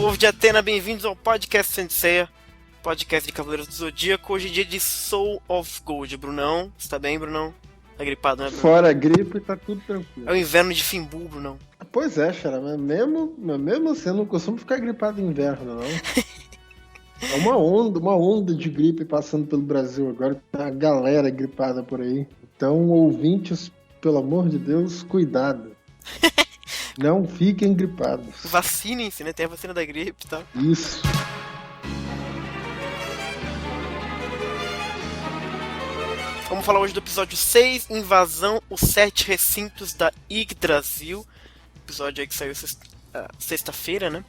Povo de Atena, bem-vindos ao Podcast Sensei, podcast de Cavaleiros do Zodíaco. Hoje é dia de Soul of Gold. Brunão, você tá bem, Brunão? Tá gripado, né, Brunão? Fora a gripe, tá tudo tranquilo. É o inverno de Finbu, Brunão. Pois é, Xará, mas mesmo assim eu não costumo ficar gripado em inverno, não. É uma onda de gripe passando pelo Brasil agora, tem uma galera gripada por aí. Então, ouvintes, pelo amor de Deus, cuidado. Não fiquem gripados. Vacinem-se, né? Tem a vacina da gripe e tal. Isso. Vamos falar hoje do episódio 6, Invasão, os 7 recintos da Yggdrasil. Episódio aí que saiu sexta-feira, né?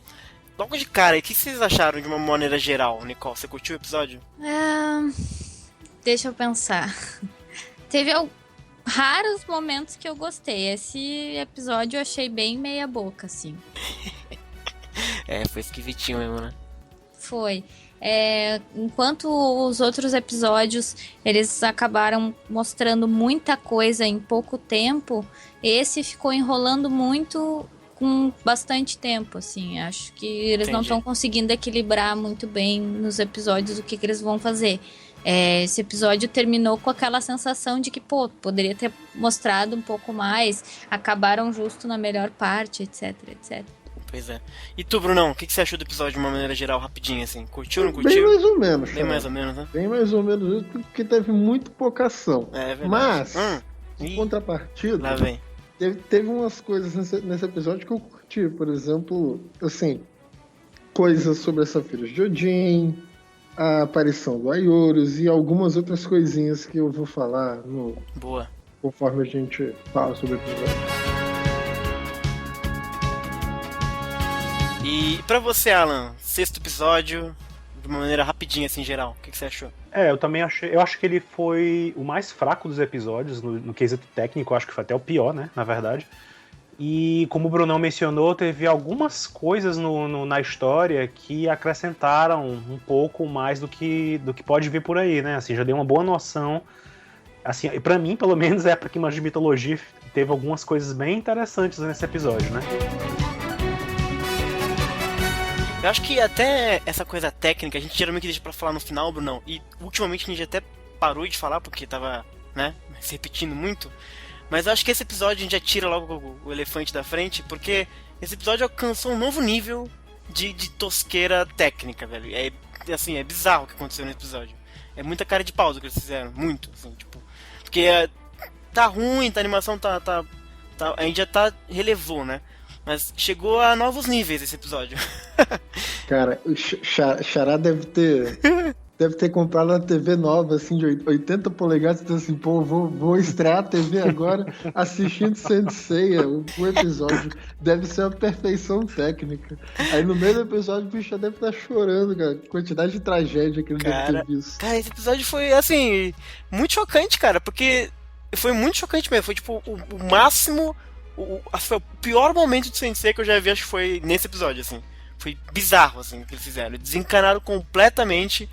Logo de cara, o que vocês acharam de uma maneira geral, Nicole? Você curtiu o episódio? Deixa eu pensar. Teve raros momentos que eu gostei. Esse episódio eu achei bem meia boca, assim. Foi esquisitinho mesmo, né? Foi. Enquanto os outros episódios eles acabaram mostrando muita coisa em pouco tempo, esse ficou enrolando muito com bastante tempo, assim. Acho que eles não estão conseguindo equilibrar muito bem nos episódios o que eles vão fazer. Esse episódio terminou com aquela sensação de que, poderia ter mostrado um pouco mais, acabaram justo na melhor parte, etc, etc. Pois é. E tu, Brunão, o que você achou do episódio de uma maneira geral, rapidinho, assim? Curtiu ou não curtiu? Bem mais ou menos. Bem mais ou menos, né? Bem mais ou menos, porque teve muito pouca ação. É verdade. Mas, em contrapartida, lá vem. Teve umas coisas nesse episódio que eu curti. Por exemplo, assim, coisas sobre a Safiras de Odin, a aparição do Aioros e algumas outras coisinhas que eu vou falar Boa. Conforme a gente fala sobre o episódio. E pra você, Alan, sexto episódio, de uma maneira rapidinha, assim, em geral, o que você achou? Eu também achei. Eu acho que ele foi o mais fraco dos episódios, no quesito técnico, eu acho que foi até o pior, né, na verdade. E como o Brunão mencionou, teve algumas coisas na história que acrescentaram um pouco mais do que pode vir por aí, né? Assim, já deu uma boa noção. Assim, pra mim, pelo menos, pra quem manja de mitologia, teve algumas coisas bem interessantes nesse episódio, né? Eu acho que até essa coisa técnica a gente geralmente deixa pra falar no final, Brunão, e ultimamente a gente até parou de falar porque tava, né, se repetindo muito, mas eu acho que esse episódio a gente já tira logo o elefante da frente, porque esse episódio alcançou um novo nível de tosqueira técnica, velho. É bizarro o que aconteceu nesse episódio. É muita cara de pau do que eles fizeram, muito, assim, tipo, porque tá ruim, a animação tá a gente já relevou, né? Mas chegou a novos níveis esse episódio. Cara, o Xará deve ter comprado uma TV nova, assim, de 80 polegadas, então assim, vou estrear a TV agora assistindo Senseiya, o episódio. Deve ser uma perfeição técnica. Aí no meio do episódio o bicho já deve estar chorando, cara. Quantidade de tragédia que ele deve ter visto. Cara, esse episódio foi, assim, muito chocante, cara, porque foi muito chocante mesmo. Foi, tipo, o máximo... Foi o pior momento de Sensei que eu já vi, acho que foi nesse episódio, assim. Foi bizarro, assim, o que eles fizeram. Desencanaram completamente.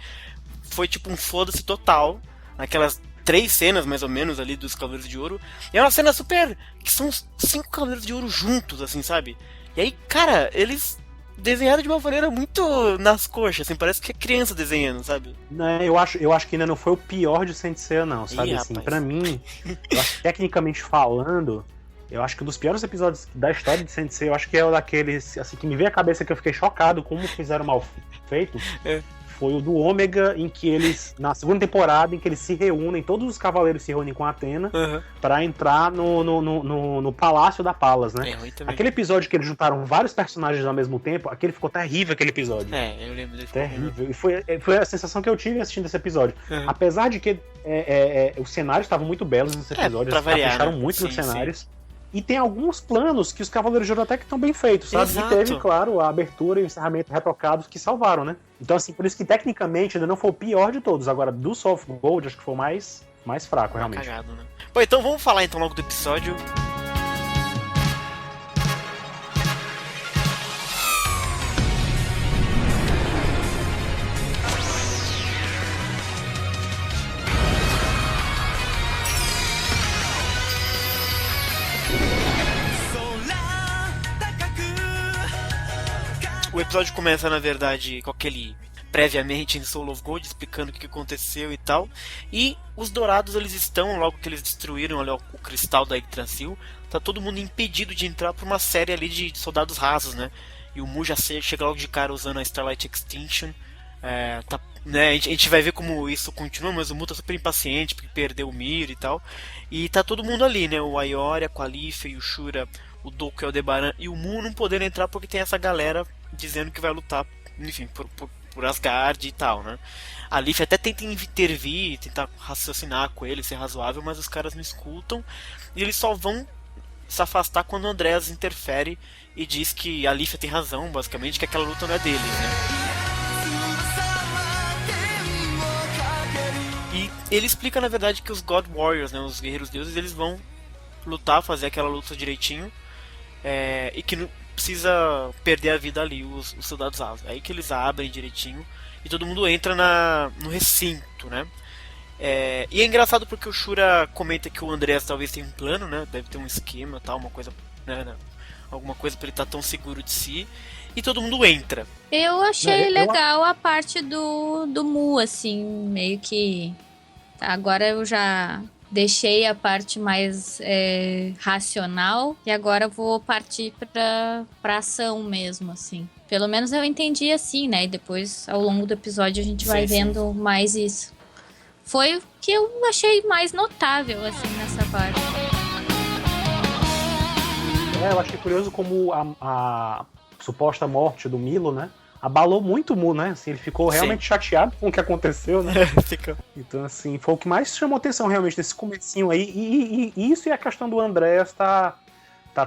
Foi tipo um foda-se total. Naquelas 3 cenas, mais ou menos, ali dos Cavaleiros de Ouro. E é uma cena super... que são 5 Cavaleiros de Ouro juntos, assim, sabe? E aí, cara, eles desenharam de uma maneira muito nas coxas, assim. Parece que é criança desenhando, sabe? Eu acho que ainda não foi o pior de Sensei, não, sabe? Assim, pra mim, eu acho que tecnicamente falando... Eu acho que um dos piores episódios da história de Sensei, eu acho que é o daqueles, assim, que me veio à cabeça que eu fiquei chocado como fizeram mal feito, foi o do Ômega, em que eles, na segunda temporada, em que eles se reúnem, todos os cavaleiros se reúnem com a Athena pra entrar no Palácio da Palas, né? Aquele episódio que eles juntaram vários personagens ao mesmo tempo, aquele ficou terrível, aquele episódio. Eu lembro desse. Terrível. E foi a sensação que eu tive assistindo esse episódio. Apesar de que os cenários estavam muito belos nesse episódio, eles capricharam muito nos cenários. E tem alguns planos que os Cavaleiros de Ouro até que estão bem feitos, sabe? Exato. E teve, claro, a abertura e o encerramento retocados que salvaram, né? Então, assim, por isso que tecnicamente ainda não foi o pior de todos. Agora, do Soul of Gold, acho que foi o mais fraco, realmente. Cagado, né? Bom, então vamos falar então logo do episódio. O O episódio começa, na verdade, com aquele previamente em Soul of Gold, explicando o que aconteceu e tal. E os Dourados, eles estão, logo que eles destruíram ali, o cristal da Yggdrasil, tá todo mundo impedido de entrar por uma série ali de soldados rasos, né? E o Mu já chega logo de cara usando a Starlight Extinction. Né, a gente vai ver como isso continua, mas o Mu tá super impaciente porque perdeu o Mir e tal. E tá todo mundo ali, né? O Ayori, a Qualife, o Shura, o Doku e o Aldebaran. E o Mu não podendo entrar porque tem essa galera dizendo que vai lutar, enfim, por Asgard e tal, né? A Leaf até tenta intervir, tentar raciocinar com ele, ser razoável, mas os caras não escutam. E eles só vão se afastar quando o Andreas interfere e diz que a Leaf tem razão, basicamente, que aquela luta não é deles, né? E ele explica, na verdade, que os God Warriors, né, os guerreiros deuses, eles vão lutar, fazer aquela luta direitinho, e que não precisa perder a vida ali, os soldados rasos. Aí que eles abrem direitinho e todo mundo entra no recinto, né? E é engraçado porque o Shura comenta que o Andreas talvez tenha um plano, né? Deve ter um esquema, tal, uma coisa, né? Alguma coisa pra ele estar tão seguro de si. E todo mundo entra. Eu achei legal a parte do Mu, assim, meio que... Agora eu já deixei a parte mais racional e agora eu vou partir pra ação mesmo, assim. Pelo menos eu entendi assim, né? E depois, ao longo do episódio, a gente vai vendo mais isso. Foi o que eu achei mais notável, assim, nessa parte. Eu achei curioso como a suposta morte do Milo, né? Abalou muito o Mu, né? Assim, ele ficou realmente chateado com o que aconteceu, né? Então, assim, foi o que mais chamou atenção realmente nesse comecinho aí. E isso e a questão do Andreas tá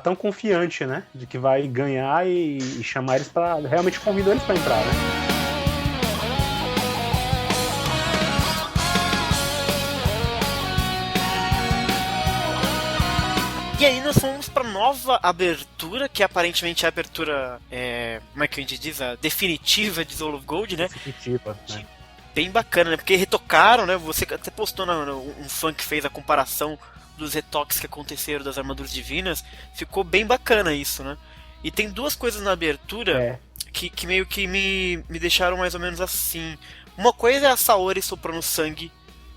tão confiante, né? De que vai ganhar e chamar eles pra... Realmente convidou eles pra entrar, né? E aí nós fomos pra nova abertura, que aparentemente é a abertura, como é que a gente diz? A definitiva de Soul of Gold, né? Definitiva, né? Bem bacana, né? Porque retocaram, né? Você até postou um fã que fez a comparação dos retoques que aconteceram das armaduras divinas. Ficou bem bacana isso, né? E tem duas coisas na abertura que meio que me deixaram mais ou menos assim. Uma coisa é a Saori soprando sangue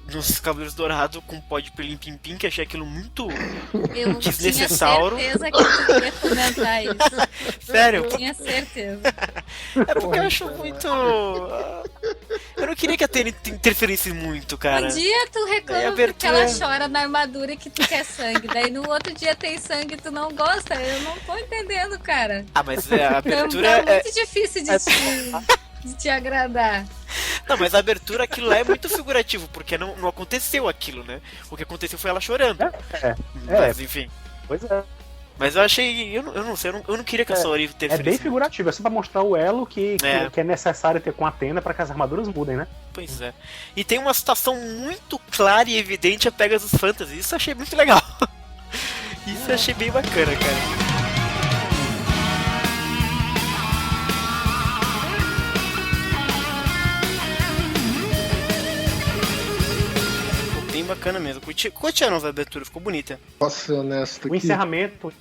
nos Cavaleiros Dourados com pó de Pilim-Pim-Pim, que achei aquilo muito desnecessário. Eu tinha certeza que tu ia comentar isso. Sério? Eu tinha certeza. É porque eu acho muito... Eu não queria que a Tene interferisse muito, cara. Um dia tu reclama porque ela chora na armadura e que tu quer sangue. Daí no outro dia tem sangue e tu não gosta. Eu não tô entendendo, cara. Ah, mas a abertura é muito difícil de te agradar. Não, mas a abertura, aquilo lá é muito figurativo, porque não aconteceu aquilo, né? O que aconteceu foi ela chorando. Mas, enfim. Pois é. Mas eu achei... Eu não sei, eu não queria que a Saori interferisse. É bem figurativo, é só pra mostrar o elo que é necessário ter com a Athena pra que as armaduras mudem, né? Pois é. E tem uma citação muito clara e evidente a Pegasus Fantasy. Isso eu achei muito legal. Isso eu achei bem bacana, cara. Bem bacana mesmo. Curti a nova abertura, ficou bonita. Posso ser honesto aqui? O encerramento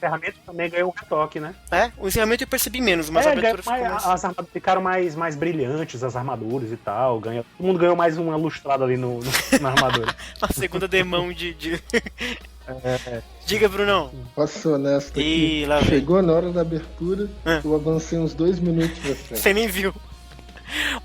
também ganhou um retoque, né? O encerramento eu percebi menos, mas a abertura ficou mais... As armaduras ficaram mais brilhantes, as armaduras e tal. Todo mundo ganhou mais uma lustrada ali na armadura. A segunda demão de... Diga, Brunão. Posso ser honesto aqui? Chegou na hora da abertura, eu avancei uns 2 minutos pra frente. Você nem viu.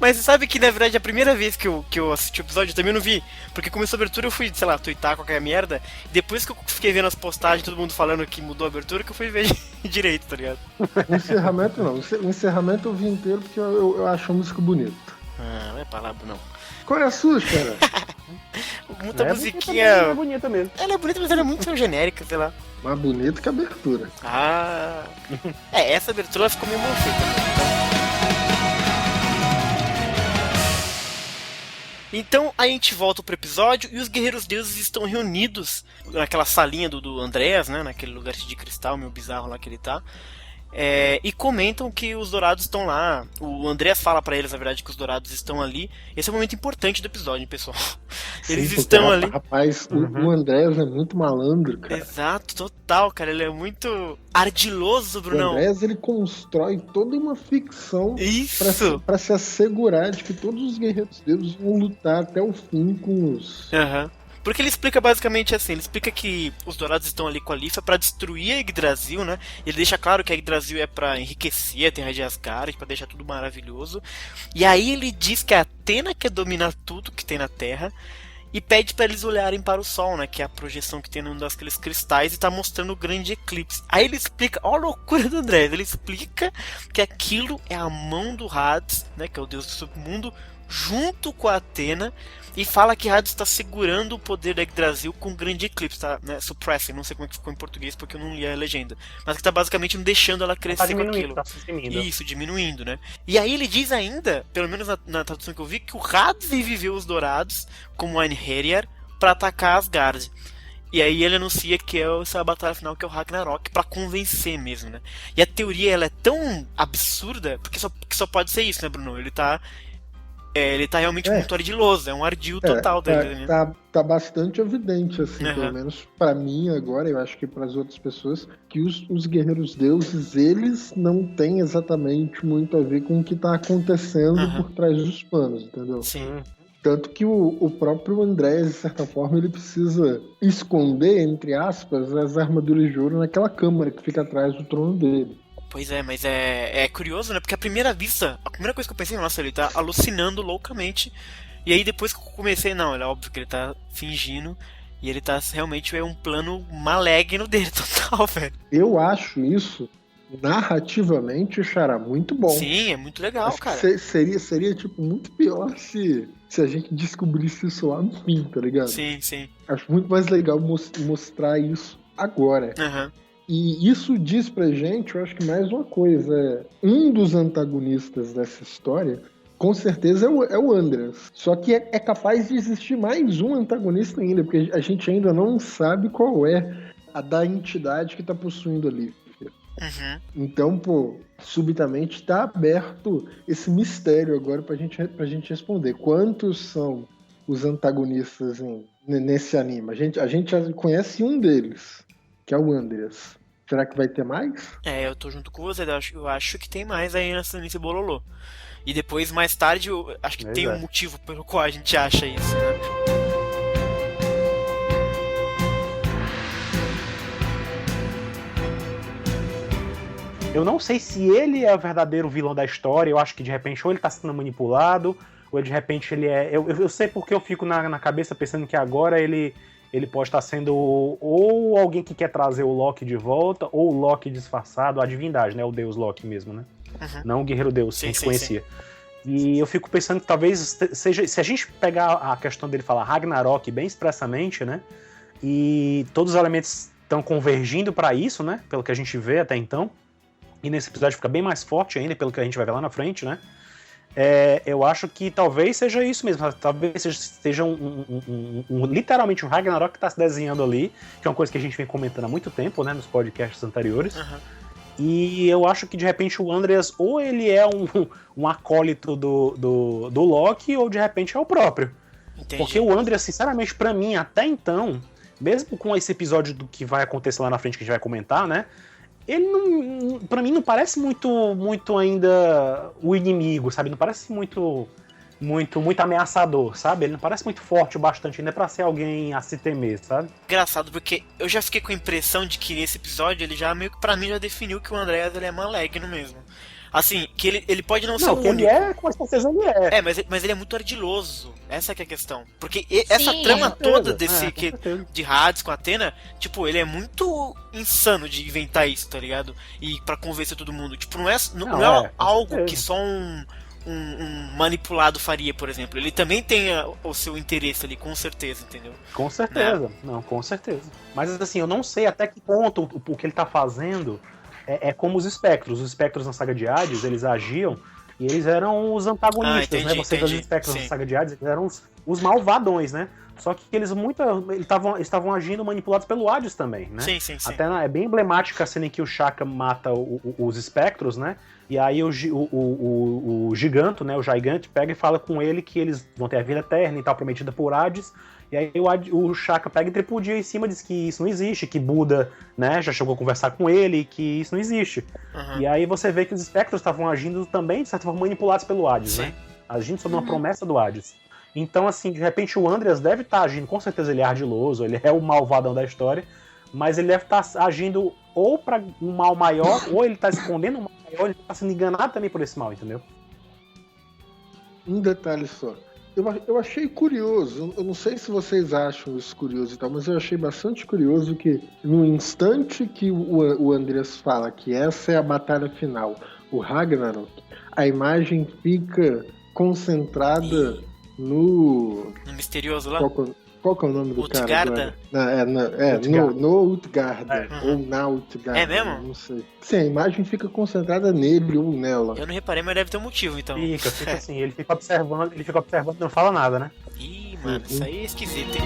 Mas você sabe que, na verdade, a primeira vez que eu assisti o episódio, eu também não vi. Porque começou a abertura, eu fui, sei lá, tuitar qualquer merda. E depois que eu fiquei vendo as postagens, todo mundo falando que mudou a abertura, que eu fui ver direito, tá ligado? O encerramento não. O encerramento eu vi inteiro porque eu acho a música bonita. Não é palavra, não. Qual é a sua, cara? Muita musiquinha... É bonita mesmo. Ela é bonita, mas ela é muito genérica, sei lá. Mais bonita que a abertura. Essa abertura ela ficou meio mal feita. Então a gente volta pro episódio e os guerreiros deuses estão reunidos naquela salinha do Andreas, né? Naquele lugar de cristal meio bizarro lá que ele tá. E comentam que os dourados estão lá. O Andrés fala pra eles, na verdade, que os dourados estão ali. Esse é um momento importante do episódio, hein, pessoal. Eles estão ali. Rapaz, o Andrés é muito malandro, cara. Exato, total, cara. Ele é muito ardiloso, Brunão. O Andrés, ele constrói toda uma ficção Isso! pra se assegurar de que todos os guerreiros deles vão lutar até o fim com os... Porque ele explica basicamente assim, ele explica que os dourados estão ali com a Lífia pra destruir a Yggdrasil, né? Ele deixa claro que a Yggdrasil é pra enriquecer a Terra de Asgard, pra deixar tudo maravilhoso. E aí ele diz que a Athena quer dominar tudo que tem na Terra e pede pra eles olharem para o Sol, né? Que é a projeção que tem num daqueles cristais e tá mostrando o grande eclipse. Aí ele explica, ó a loucura do André, ele explica que aquilo é a mão do Hades, né? Que é o deus do submundo, junto com a Athena, e fala que Hades está segurando o poder da Yggdrasil com um grande eclipse, tá? Né? Suppressing, não sei como é que ficou em português porque eu não li a legenda, mas que tá basicamente não deixando ela crescer com aquilo. Tá suprimindo. Isso, diminuindo, né? E aí ele diz ainda, pelo menos na tradução que eu vi, que o Hades reviveu os dourados como Einherjar para atacar Asgard. E aí ele anuncia que é essa batalha final, que é o Ragnarok, pra convencer mesmo, né? E a teoria, ela é tão absurda, porque só pode ser isso, né, Bruno? Ele tá realmente muito ardiloso, é um ardil total dele, né? Tá bastante evidente, assim, pelo menos pra mim agora, eu acho que pras outras pessoas, que os guerreiros deuses, eles não têm exatamente muito a ver com o que tá acontecendo por trás dos panos, entendeu? Sim. Tanto que o próprio Andrés, de certa forma, ele precisa esconder, entre aspas, as armaduras de ouro naquela câmara que fica atrás do trono dele. Pois é, mas é curioso, né? Porque a primeira coisa que eu pensei, nossa, ele tá alucinando loucamente. E aí depois que eu comecei, não, é óbvio que ele tá fingindo. E ele tá realmente um plano maligno dele, total, velho. Eu acho isso, narrativamente, Xará, muito bom. Sim, é muito legal, acho cara. Seria, tipo, muito pior se a gente descobrisse isso lá no fim, tá ligado? Sim, sim. Acho muito mais legal mostrar isso agora. E isso diz pra gente, eu acho que mais uma coisa, um dos antagonistas dessa história, com certeza é o Andrés. Só que é capaz de existir mais um antagonista ainda, porque a gente ainda não sabe qual é a da entidade que tá possuindo ali. Então, subitamente tá aberto esse mistério agora pra gente responder. Quantos são os antagonistas nesse anime? A gente já conhece um deles, que é o Andrés. Será que vai ter mais? Eu tô junto com você, eu acho que tem mais aí nesse bololô. E depois, mais tarde, eu acho que tem um motivo pelo qual a gente acha isso, né? Eu não sei se ele é o verdadeiro vilão da história, eu acho que de repente ou ele tá sendo manipulado, ou de repente ele é... Eu sei porque eu fico na cabeça pensando que agora ele pode estar sendo ou alguém que quer trazer o Loki de volta, ou o Loki disfarçado, a divindade, né? O deus Loki mesmo, né? Não o guerreiro deus que a gente conhecia. Sim. E eu fico pensando que talvez seja... Se a gente pegar a questão dele falar Ragnarok bem expressamente, né? E todos os elementos estão convergindo para isso, né? Pelo que a gente vê até então. E nesse episódio fica bem mais forte ainda, pelo que a gente vai ver lá na frente, né? Eu acho que talvez seja isso mesmo, talvez seja literalmente um Ragnarok que está se desenhando ali, que é uma coisa que a gente vem comentando há muito tempo, né, nos podcasts anteriores. E eu acho que de repente o Andreas ou ele é um acólito do Loki, ou de repente é o próprio. Entendi. Porque o Andreas, sinceramente, pra mim, até então, mesmo com esse episódio do que vai acontecer lá na frente que a gente vai comentar, né? Ele não, pra mim não parece muito ainda o inimigo, sabe? Não parece muito ameaçador, sabe? Ele não parece muito forte o bastante ainda pra ser alguém a se temer, sabe? Engraçado, porque eu já fiquei com a impressão de que nesse episódio ele já meio que pra mim já definiu que o Andreas ele é maligno mesmo. Assim, que ele pode não ser o único. Ele é, com certeza ele é. Mas ele é muito ardiloso. Essa que é a questão. Porque essa trama toda de Hades com a Athena, tipo, ele é muito insano de inventar isso, tá ligado? E pra convencer todo mundo. Tipo, não é algo que só um manipulado faria, por exemplo. Ele também tem o seu interesse ali, com certeza, entendeu? Com certeza. Né? Não, com certeza. Mas assim, eu não sei até que ponto o que ele tá fazendo é como os espectros. Os espectros na saga de Hades, eles agiam e eles eram os antagonistas, né? Você vê os espectros na saga de Hades, eles eram os malvadões, né? Só que eles estavam agindo manipulados pelo Hades também, né? Sim. Até é bem emblemática a cena em que o Shaka mata os espectros, né? E aí o Giganto, né? O Gigante pega e fala com ele que eles vão ter a vida eterna e tal, prometida por Hades. E aí o Shaka pega e tripudia em cima, diz que isso não existe, que Buda, né, já chegou a conversar com ele, que isso não existe. E aí você vê que os espectros estavam agindo também, de certa forma, manipulados pelo Hades, né? Agindo sob uma promessa do Hades. Então, assim, de repente o Andreas deve estar agindo, com certeza ele é ardiloso, ele é o malvadão da história, mas ele deve estar agindo ou para um mal maior, ou ele está escondendo um mal maior, ele está sendo enganado também por esse mal, entendeu? Um detalhe só. Eu achei curioso, eu não sei se vocês acham isso curioso e tal, mas eu achei bastante curioso que no instante que o Andreas fala que essa é a batalha final, o Ragnarok, a imagem fica concentrada no misterioso lá? Qual que é o nome do Utgarda? Cara agora? No Utgarda, ou na Utgarda. É mesmo? Não sei. Sim, a imagem fica concentrada nele ou nela. Eu não reparei, mas deve ter um motivo, então. Fica assim, ele fica observando e não fala nada, né? Ih, mano, isso aí é esquisito, hein?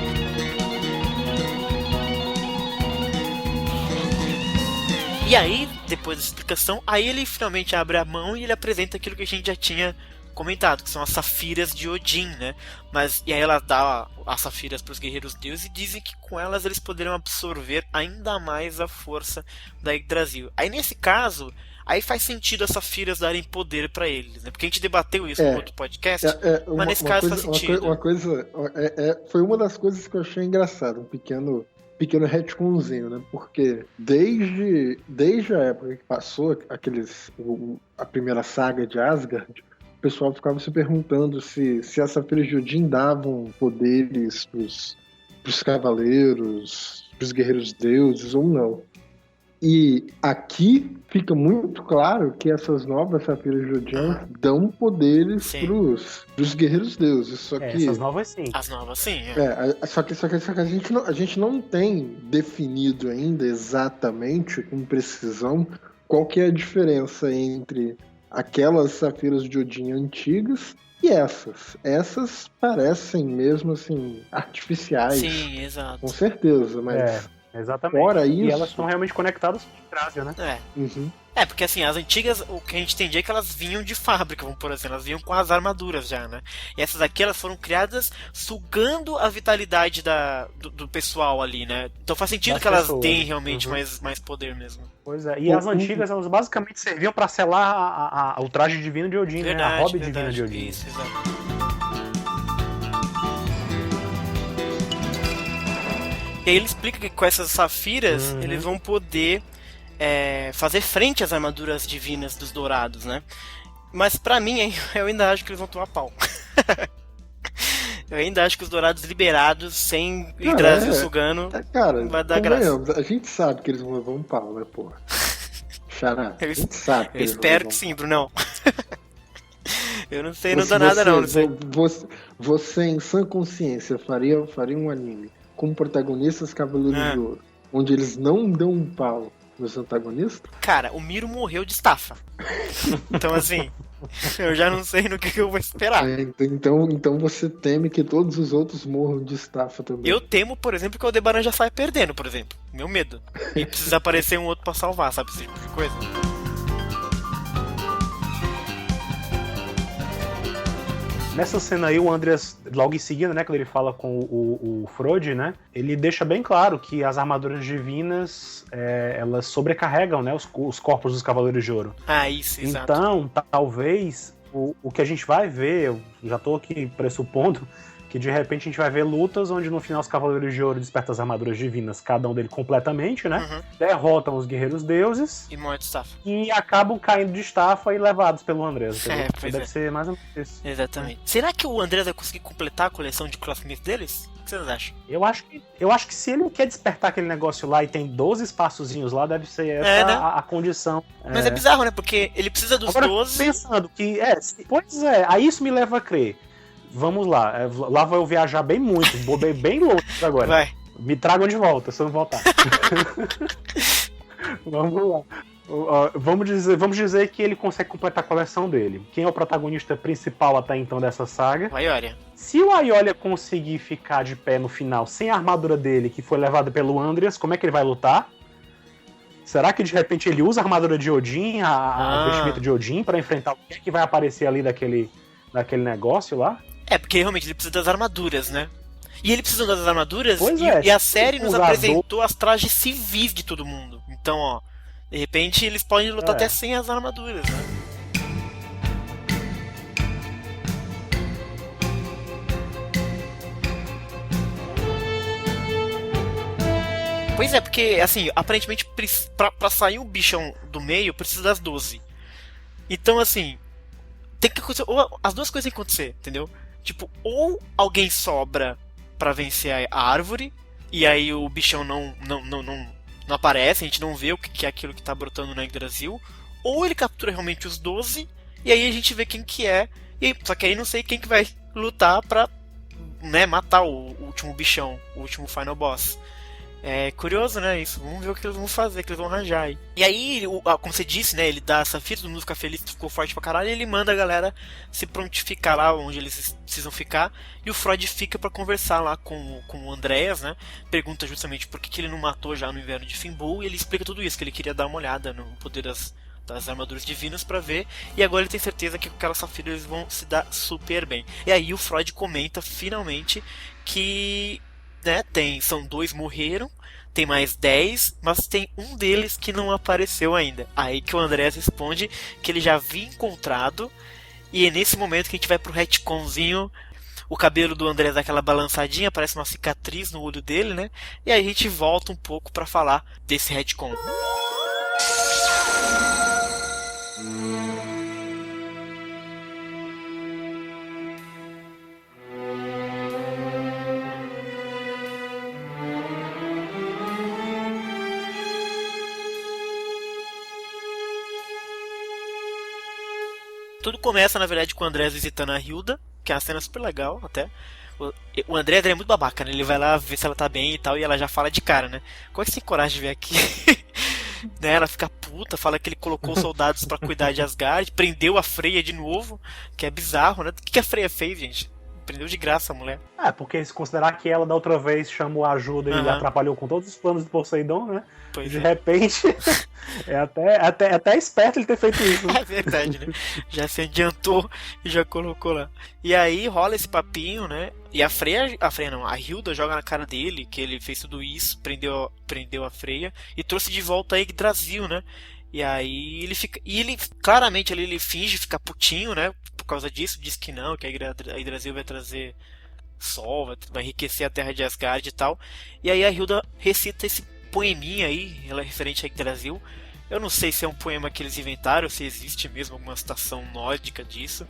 E aí, depois da explicação, aí ele finalmente abre a mão e ele apresenta aquilo que a gente já tinha comentado, que são as safiras de Odin, né? E aí ela dá as safiras para os guerreiros deuses e dizem que com elas eles poderiam absorver ainda mais a força da Yggdrasil. Aí nesse caso, aí faz sentido as safiras darem poder para eles, né? Porque a gente debateu isso no outro podcast, mas nesse caso faz sentido. Foi uma das coisas que eu achei engraçado, um pequeno retconzinho, né? Porque desde a época que passou a primeira saga de Asgard, o pessoal ficava se perguntando se as safiras de Odin davam poderes pros cavaleiros, pros guerreiros deuses ou não. E aqui fica muito claro que essas novas safiras de Odin dão poderes pros guerreiros deuses. Só que essas novas sim. As novas sim. Só que a gente não tem definido ainda exatamente, com precisão, qual que é a diferença entre aquelas safiras de Odin antigas e essas. Essas parecem mesmo assim artificiais. Sim, exato. Com certeza, mas exatamente. Fora isso, e elas estão realmente conectadas com o Yggdrasil, né? Porque assim, as antigas, o que a gente entendia é que elas vinham de fábrica, vamos por assim, elas vinham com as armaduras já, né? E essas aqui, elas foram criadas sugando a vitalidade do pessoal ali, né? Então faz sentido que elas deem realmente mais poder mesmo. Pois é, e as antigas, elas basicamente serviam pra selar o traje divino de Odin, né? A robe divina de Odin. Isso, exato. E aí ele explica que com essas safiras, eles vão poder fazer frente às armaduras divinas dos dourados, né? Mas pra mim, eu ainda acho que eles vão tomar pau. Eu ainda acho que os dourados liberados, sem Yggdrasil sugando, cara, vai dar graça. A gente sabe que eles vão levar um pau, né, porra? Xará, a gente sabe que eu espero que sim, Brunão. Eu não sei, não dá nada não sei. Você, em sã consciência, faria um anime com protagonistas Cavaleiros de Ouro, onde eles não dão um pau nos antagonistas? Cara, o Miro morreu de estafa. Então, assim, eu já não sei no que eu vou esperar. Então você teme que todos os outros morram de estafa também. Eu temo, por exemplo, que o Aldebaran já saia perdendo, por exemplo. Meu medo. E precisa aparecer um outro pra salvar, sabe? Esse tipo de coisa. Nessa cena aí, o Andreas, logo em seguida, né, quando ele fala com o Frode, né, ele deixa bem claro que as armaduras divinas, elas sobrecarregam, né, os corpos dos Cavaleiros de Ouro. Isso, exato. Então, talvez, o que a gente vai ver, eu já tô aqui pressupondo, que de repente a gente vai ver lutas onde no final os Cavaleiros de Ouro despertam as armaduras divinas, cada um deles completamente, né? Derrotam os guerreiros deuses. E morre de estafa. E acabam caindo de estafa e levados pelo Andreas. Deve ser mais ou menos isso. Exatamente. Será que o Andreas vai conseguir completar a coleção de Clothsmith deles? O que vocês acham? Eu acho que se ele quer despertar aquele negócio lá e tem 12 espaçozinhos lá, deve ser essa né? a condição. Mas é bizarro, né? Porque ele precisa dos Agora, 12... pensando que... Pois é, aí isso me leva a crer. Vamos lá, lá vou eu viajar bem muito, vou bem louco agora. Vai. Me tragam de volta, se eu não voltar. Vamos lá. Vamos dizer que ele consegue completar a coleção dele. Quem é o protagonista principal até então dessa saga? O Aiolia. Se o Aiolia conseguir ficar de pé no final sem a armadura dele, que foi levada pelo Andreas, como é que ele vai lutar? Será que de repente ele usa a armadura de Odin, a vestimenta de Odin, pra enfrentar o que é que vai aparecer ali daquele negócio lá? É, porque realmente ele precisa das armaduras, né? E ele precisa das armaduras e a série nos apresentou as trajes civis de todo mundo. Então, ó, de repente eles podem lutar até sem as armaduras, né? Pois é, porque, assim, aparentemente pra sair o bichão do meio precisa das 12. Então, assim, tem que acontecer, ou as duas coisas têm que acontecer, entendeu? Tipo, ou alguém sobra pra vencer a árvore, e aí o bichão não aparece, a gente não vê o que é aquilo que tá brotando no Yggdrasil, ou ele captura realmente os 12, e aí a gente vê quem que é, só que aí não sei quem que vai lutar pra, né, matar o último bichão, o último final boss. É curioso, né, isso. Vamos ver o que eles vão fazer, o que eles vão arranjar aí. E aí, como você disse, né, ele dá essa fita, todo mundo fica feliz, ficou forte pra caralho, e ele manda a galera se prontificar lá onde eles precisam ficar, e o Freud fica pra conversar lá com o Andreas, né, pergunta justamente por que ele não matou já no inverno de Fimbul, e ele explica tudo isso, que ele queria dar uma olhada no poder das armaduras divinas pra ver, e agora ele tem certeza que com aquela safira eles vão se dar super bem. E aí o Freud comenta, finalmente, que... né, são 2 morreram, tem mais 10, mas tem um deles que não apareceu ainda. Aí que o Andreas responde que ele já havia encontrado, e é nesse momento que a gente vai pro retconzinho. O cabelo do Andreas dá aquela balançadinha, parece uma cicatriz no olho dele, né? E aí a gente volta um pouco pra falar desse retcon. Tudo começa, na verdade, com o Andrés visitando a Hilda, que é uma cena super legal, até. O Andrés é muito babaca, né? Ele vai lá ver se ela tá bem e tal, e ela já fala de cara, né? Como é que você tem coragem de vir aqui? Né? Ela fica puta, fala que ele colocou soldados pra cuidar de Asgard, prendeu a Freya de novo, que é bizarro, né? O que a Freya fez, gente? Prendeu de graça a mulher. Porque se considerar que ela da outra vez chamou ajuda e atrapalhou com todos os planos do Poseidon, né? Pois de repente, é até esperto ele ter feito isso. Né? É verdade, né? Já se adiantou e já colocou lá. E aí rola esse papinho, né? E a Hilda joga na cara dele que ele fez tudo isso, prendeu a Freya e trouxe de volta a Yggdrasil, né? E aí ele fica. E ele, claramente, ele finge ficar putinho, né? Por causa disso, diz que não, que a Yggdrasil vai trazer sol, vai enriquecer a terra de Asgard e tal. E aí a Hilda recita esse poeminha aí, ela é referente a Yggdrasil. Eu não sei se é um poema que eles inventaram, se existe mesmo alguma citação nórdica disso.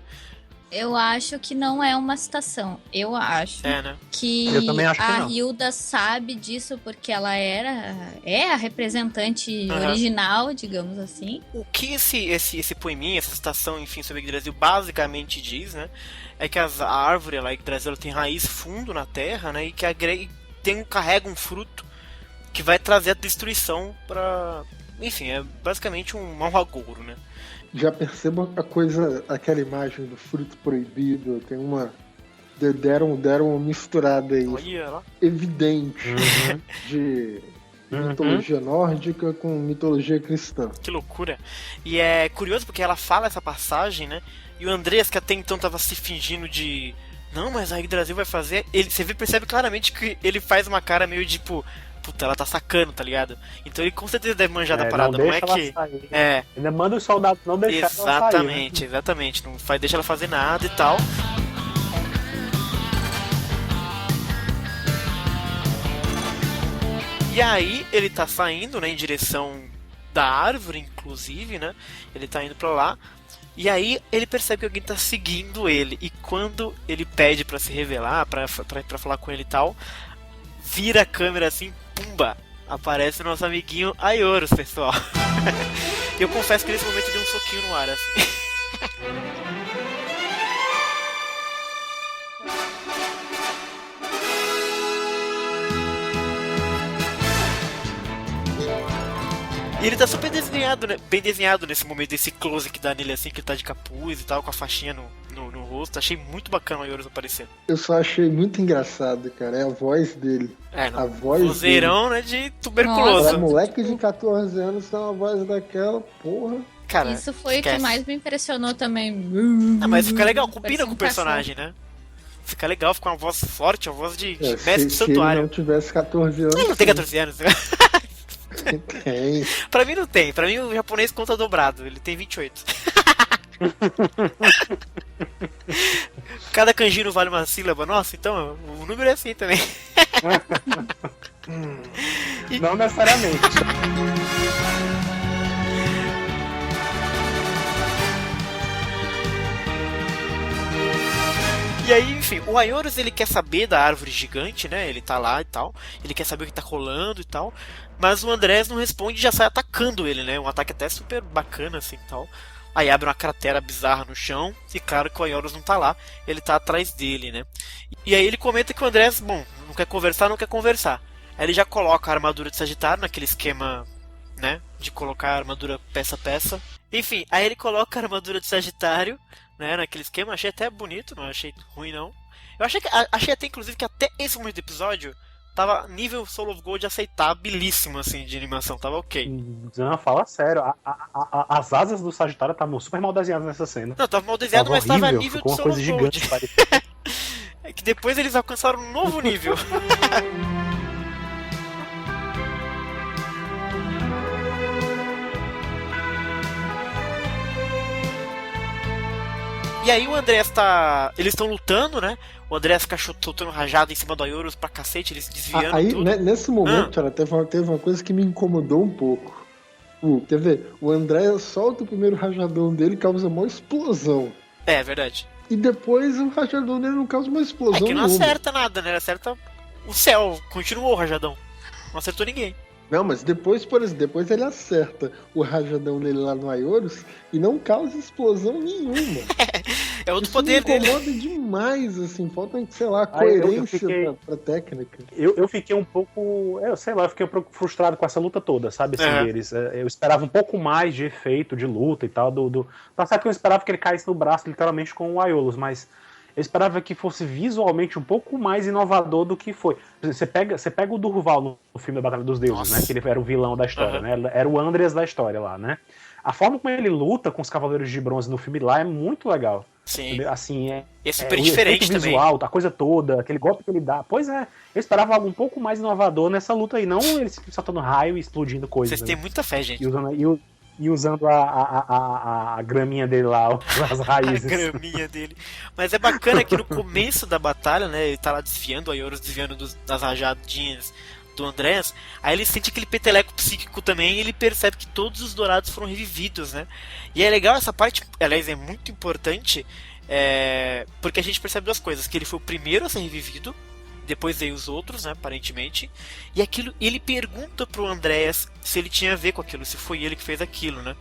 Eu acho que não é uma citação. Eu acho né? que eu também acho que a não. Hilda sabe disso porque ela é a representante original, digamos assim. O que esse poeminha, essa citação, enfim, sobre Yggdrasil basicamente diz, né? É que a árvore, a Yggdrasil, ela tem raiz fundo na terra, né? E que carrega um fruto que vai trazer a destruição para... Enfim, é basicamente um mau agouro, né? Já perceba aquela imagem do fruto proibido, tem uma... Deram uma misturada aí. Olha lá. Evidente de mitologia nórdica com mitologia cristã. Que loucura. E é curioso porque ela fala essa passagem, né? E o Andreas, que até então tava se fingindo de... Não, mas a Yggdrasil vai fazer... Você percebe claramente que ele faz uma cara meio tipo... Puta, ela tá sacando, tá ligado? Então ele com certeza deve manjar da parada, não é que... Sair. Ainda manda os soldados não deixar ela sair, né? Exatamente. Não deixa ela fazer nada e tal. E aí ele tá saindo, né, em direção da árvore, inclusive, né? Ele tá indo pra lá. E aí ele percebe que alguém tá seguindo ele. E quando ele pede pra se revelar, pra falar com ele e tal, vira a câmera assim, pumba! Aparece o nosso amiguinho Aioros, pessoal. Eu confesso que nesse momento eu dei um soquinho no ar, assim. E ele tá super desenhado, né? Bem desenhado nesse momento, desse close que dá nele assim, que ele tá de capuz e tal, com a faixinha no rosto. Achei muito bacana o Ayorus aparecendo. Eu só achei muito engraçado, cara. É a voz dele. A voz vozeirão, dele. Né, de tuberculoso. Pra moleque de 14 anos tem uma voz daquela, porra. Cara, isso foi o que mais me impressionou também. Mas fica legal, combina com o personagem, né? Fica legal, fica uma voz forte, uma voz de mestre do santuário. Se ele não tivesse 14 anos... Ele não tem 14 anos. Tem. Pra mim não tem. Pra mim o japonês conta dobrado. Ele tem 28. Cada kanji não vale uma sílaba. Nossa, então o número é assim também. Não necessariamente. E aí, enfim, o Ayorus, ele quer saber da árvore gigante, né? Ele tá lá e tal. Ele quer saber o que tá rolando e tal. Mas o Andrés não responde e já sai atacando ele, né? Um ataque até super bacana, assim, e tal. Aí abre uma cratera bizarra no chão. E claro que o Ayorus não tá lá. Ele tá atrás dele, né? E aí ele comenta que o Andrés, bom, não quer conversar. Aí ele já coloca a armadura de Sagitário naquele esquema, né? De colocar a armadura peça a peça. Enfim, aí ele coloca a armadura de Sagitário, né, naquele esquema. Achei até bonito, não achei ruim não. Eu achei até inclusive que até esse momento do episódio tava nível Soul of Gold aceitabilíssimo, assim, de animação, tava ok. Não, fala sério, as asas do Sagitário estavam super mal desenhadas nessa cena. Não, tava mal desenhado, mas horrível, tava nível de Soul of Gold. É que depois eles alcançaram um novo nível. E aí o Andrés tá... Eles estão lutando, né? O Andrés fica soltando rajada em cima do Ayorus pra cacete, eles desviando aí, tudo. Nesse momento, cara, teve uma coisa que me incomodou um pouco. Quer ver? O Andrés solta o primeiro rajadão dele e causa uma explosão. É, verdade. E depois o rajadão dele não causa uma explosão. É que não acerta nada, né? Ele acerta o céu. Continuou o rajadão. Não acertou ninguém. Não, mas depois, por exemplo, depois ele acerta o rajadão dele lá no Ayorus e não causa explosão nenhuma. É outro poder dele. Isso me incomoda demais, assim, falta, sei lá, coerência pra técnica. Eu fiquei um pouco, sei lá, eu fiquei um pouco frustrado com essa luta toda, sabe, assim, deles. Eu esperava um pouco mais de efeito, de luta e tal, Tá certo que eu esperava que ele caísse no braço, literalmente, com o Ayorus, mas eu esperava que fosse visualmente um pouco mais inovador do que foi. Você pega o Durval no filme da Batalha dos Deuses, né? Que ele era o vilão da história, né? Era o Andreas da história lá, né? A forma como ele luta com os Cavaleiros de Bronze no filme lá é muito legal. Sim. Assim, é super diferente também. Visual, a coisa toda, aquele golpe que ele dá. Pois é, eu esperava algo um pouco mais inovador nessa luta aí, não ele soltando raio e explodindo coisas. Vocês têm muita fé, gente. E usando a graminha dele lá, as raízes. A graminha dele. Mas é bacana que no começo da batalha, né, ele tá lá desviando, o Ayorus desviando das rajadinhas do Andrés, aí ele sente aquele peteleco psíquico também e ele percebe que todos os dourados foram revividos, né? E é legal essa parte, aliás, é muito importante, porque a gente percebe duas coisas, que ele foi o primeiro a ser revivido, depois veio os outros, né, aparentemente, e aquilo, ele pergunta pro Andrés se ele tinha a ver com aquilo, se foi ele que fez aquilo, né?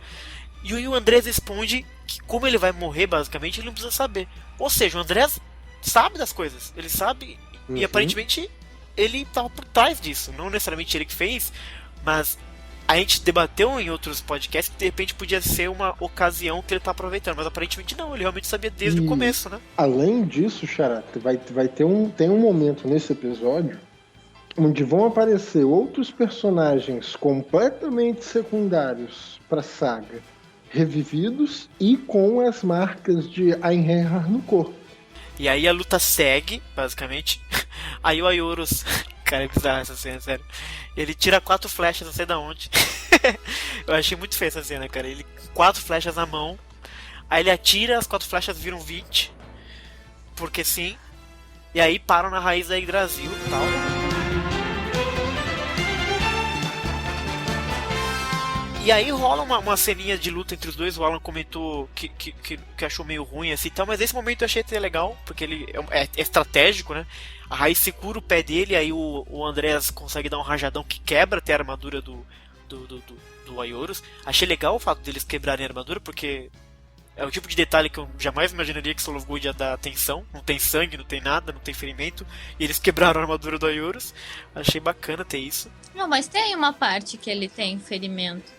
E o Andrés responde que como ele vai morrer, basicamente, ele não precisa saber. Ou seja, o Andrés sabe das coisas, ele sabe, e aparentemente ele estava por trás disso, não necessariamente ele que fez, mas a gente debateu em outros podcasts que de repente podia ser uma ocasião que ele tá aproveitando, mas aparentemente não, ele realmente sabia desde o começo, né? Além disso, Xará, tem um momento nesse episódio onde vão aparecer outros personagens completamente secundários pra saga, revividos e com as marcas de Einherjar no corpo. E aí a luta segue, basicamente. Aí o Ayorus... Cara, é bizarro essa cena, sério. Ele tira 4 flechas, não sei da onde. Eu achei muito feia essa cena, cara. Ele 4 flechas na mão. Aí ele atira, as 4 flechas viram 20. Porque sim. E aí param na raiz da Yggdrasil e tal. E aí rola uma ceninha de luta entre os dois. O Alan comentou que achou meio ruim assim e tal, mas esse momento eu achei até legal, porque ele é estratégico, né? A Raiz segura o pé dele, aí o Andrés consegue dar um rajadão que quebra até a armadura do Ayorus. Achei legal o fato deles quebrarem a armadura, porque é o tipo de detalhe que eu jamais imaginaria que Soul of Gold ia dar atenção. Não tem sangue, não tem nada, não tem ferimento, e eles quebraram a armadura do Ayorus. Achei bacana ter isso. Não, mas tem uma parte que ele tem ferimento.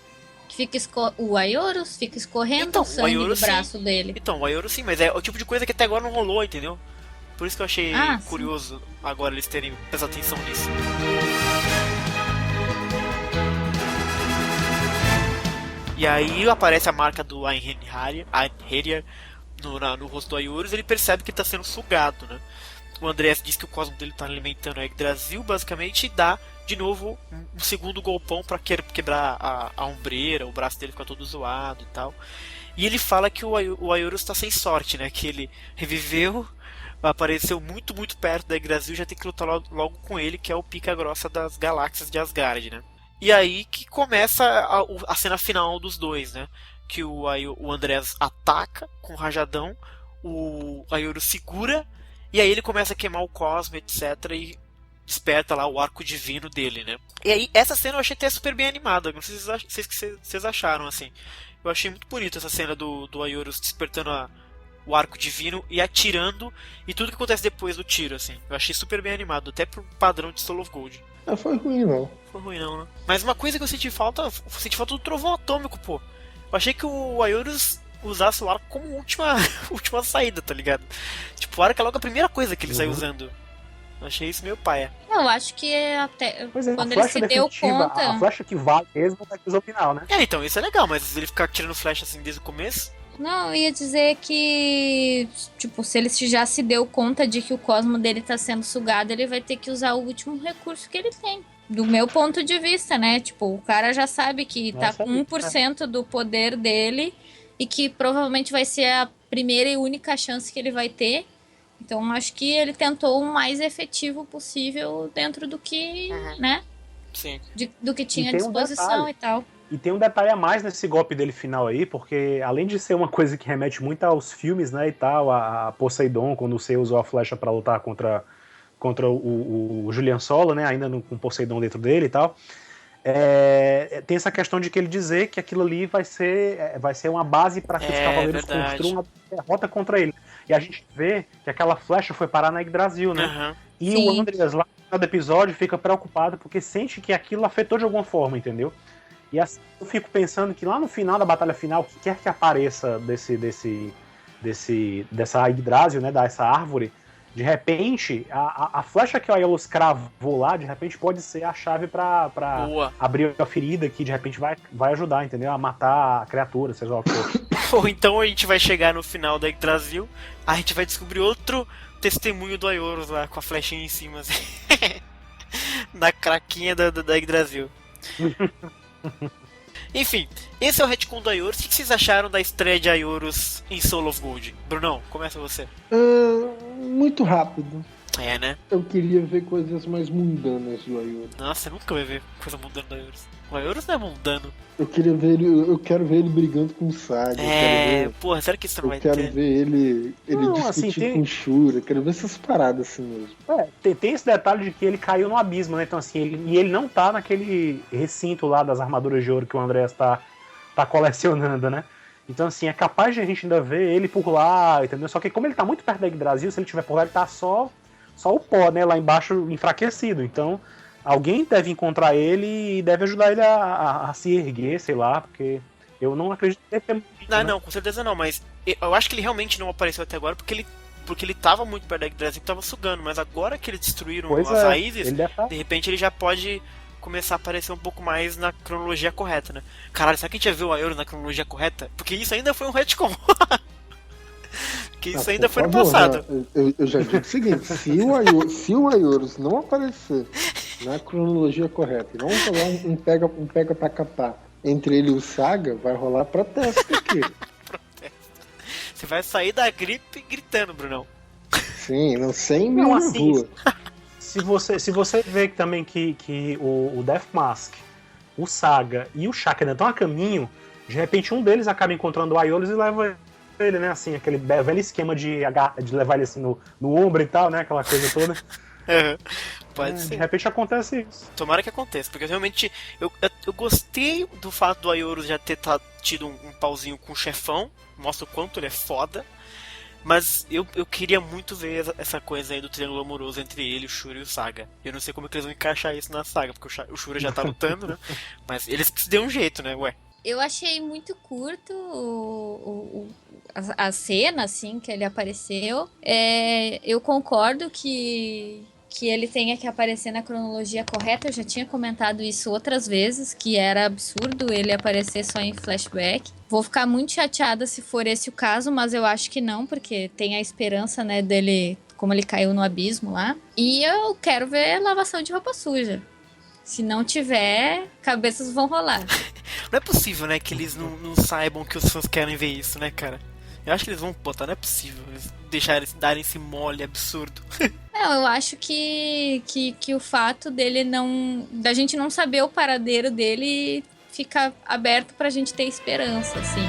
O Aiorus fica escorrendo Então, o sangue do braço sim. dele. Então, o Aiorus sim, mas é o tipo de coisa que até agora não rolou, entendeu? Por isso que eu achei curioso agora eles terem prestado atenção nisso. E aí aparece a marca do Einherjar no rosto do Aiorus, ele percebe que ele tá sendo sugado, né? O Andreas diz que o cosmo dele tá alimentando a Yggdrasil, basicamente, e dá de novo um segundo golpão pra quebrar a ombreira, o braço dele fica todo zoado e tal. E ele fala que o Aiorus tá sem sorte, né? Que ele reviveu, apareceu muito, muito perto da Yggdrasil, já tem que lutar logo com ele, que é o pica grossa das galáxias de Asgard, né? E aí que começa a cena final dos dois, né? Que o Andreas ataca com o rajadão, o Aiorus segura, e aí ele começa a queimar o cosmo, etc. E desperta lá o arco divino dele, né? E aí, essa cena eu achei até super bem animada. Não sei se vocês acharam, assim. Eu achei muito bonita essa cena do Aiorus despertando o arco divino e atirando, e tudo que acontece depois do tiro, assim. Eu achei super bem animado, até pro padrão de Soul of Gold. Não foi ruim, não. Foi ruim, não, né? Mas uma coisa que eu senti falta do trovão atômico, pô. Eu achei que o Aiorus usasse o arco como última saída, tá ligado? Tipo, o arco é logo a primeira coisa que ele sai usando. Eu achei isso meio paia. Eu acho que até quando a ele se deu conta... A flecha que vale mesmo é o final, né? Então, isso é legal, mas ele ficar tirando flecha assim desde o começo... Não, eu ia dizer que, tipo, se ele já se deu conta de que o cosmo dele tá sendo sugado, ele vai ter que usar o último recurso que ele tem. Do meu ponto de vista, né? Tipo, o cara já sabe que tá com 1% do poder dele e que provavelmente vai ser a primeira e única chance que ele vai ter. Então, acho que ele tentou o mais efetivo possível dentro do que, né? Sim. Do que tinha à disposição e tal. E tem um detalhe a mais nesse golpe dele final aí, porque além de ser uma coisa que remete muito aos filmes, né, e tal, a Poseidon, quando você usou a flecha para lutar contra o Julian Solo, né, ainda com Poseidon dentro dele e tal, tem essa questão de que ele dizer que aquilo ali vai ser uma base para que os cavaleiros construam uma derrota contra ele. E a gente vê que aquela flecha foi parar na Yggdrasil, né? Uhum. E Sim. o Andreas lá no final do episódio fica preocupado porque sente que aquilo afetou de alguma forma, entendeu? E assim, eu fico pensando que lá no final da batalha final, o que quer que apareça dessa Yggdrasil, né, dessa árvore, de repente, a flecha que o Aiolus cravou lá, de repente pode ser a chave pra abrir a ferida que de repente vai ajudar, entendeu? A matar a criatura, seja lá o que for. Ou então a gente vai chegar no final da Yggdrasil, a gente vai descobrir outro testemunho do Aiorus lá, com a flechinha em cima, assim. Na craquinha da Yggdrasil. Enfim, esse é o retcon do Aiorus. O que vocês acharam da estreia de Aiorus em Soul of Gold? Brunão, começa você. Muito rápido. É, né? Eu queria ver coisas mais mundanas do Aiorus. Nossa, eu nunca vai ver coisa mundana do Aiorus. O Aiorus não é mundano. Eu quero ver ele brigando com o Saga. Porra, será que isso não vai ter? Eu quero ver ele discutir com o Shura. Quero ver essas paradas assim mesmo. Tem esse detalhe de que ele caiu no abismo, né? Então, assim, ele não tá naquele recinto lá das armaduras de ouro que o Andreas tá colecionando, né? Então, assim, é capaz de a gente ainda ver ele por lá, entendeu? Só que como ele tá muito perto da Yggdrasil, se ele estiver por lá, ele tá só o pó, né? Lá embaixo, enfraquecido. Então, alguém deve encontrar ele e deve ajudar ele a se erguer, sei lá, porque eu não acredito que deve ter muito. Não, com certeza não, mas eu acho que ele realmente não apareceu até agora porque ele tava muito perto da Yggdrasil e tava sugando, mas agora que eles destruíram as raízes, de repente ele já pode começar a aparecer um pouco mais na cronologia correta, né? Caralho, será que a gente já viu o Aiorus na cronologia correta? Porque isso ainda foi um retcon. Porque isso ainda foi no passado. Eu já digo o seguinte, se o Aiorus não aparecer na cronologia correta e não rolar um pega pra capar entre ele e o Saga, vai rolar protesto aqui. Você vai sair da gripe gritando, Brunão. Sim, não 100 mil na rua. Se você vê também que o Death Mask, o Saga e o Shaka ainda estão a caminho, de repente um deles acaba encontrando o Aiolus e leva ele, né? Assim, aquele velho esquema de levar ele assim no ombro e tal, né? Aquela coisa toda. Pode ser. De repente acontece isso. Tomara que aconteça, porque realmente eu gostei do fato do Aiorus já ter tido um pauzinho com o chefão, mostra o quanto ele é foda. Mas eu queria muito ver essa coisa aí do triângulo amoroso entre ele, o Shura e o Saga. Eu não sei como é que eles vão encaixar isso na saga, porque o Shura já tá lutando, né? Mas eles se deu um jeito, né? Ué, Eu achei muito curto a cena, assim, que ele apareceu. Eu concordo que ele tenha que aparecer na cronologia correta. Eu já tinha comentado isso outras vezes, que era absurdo ele aparecer só em flashback. Vou ficar muito chateada se for esse o caso, mas eu acho que não, porque tem a esperança, né, dele, como ele caiu no abismo lá. E eu quero ver lavação de roupa suja. Se não tiver, cabeças vão rolar. Não é possível, né, que eles não saibam que os fãs querem ver isso, né, cara? Eu acho que eles vão botar, não é possível eles darem esse mole absurdo. Não, eu acho que o fato dele da gente não saber o paradeiro dele fica aberto pra gente ter esperança, assim.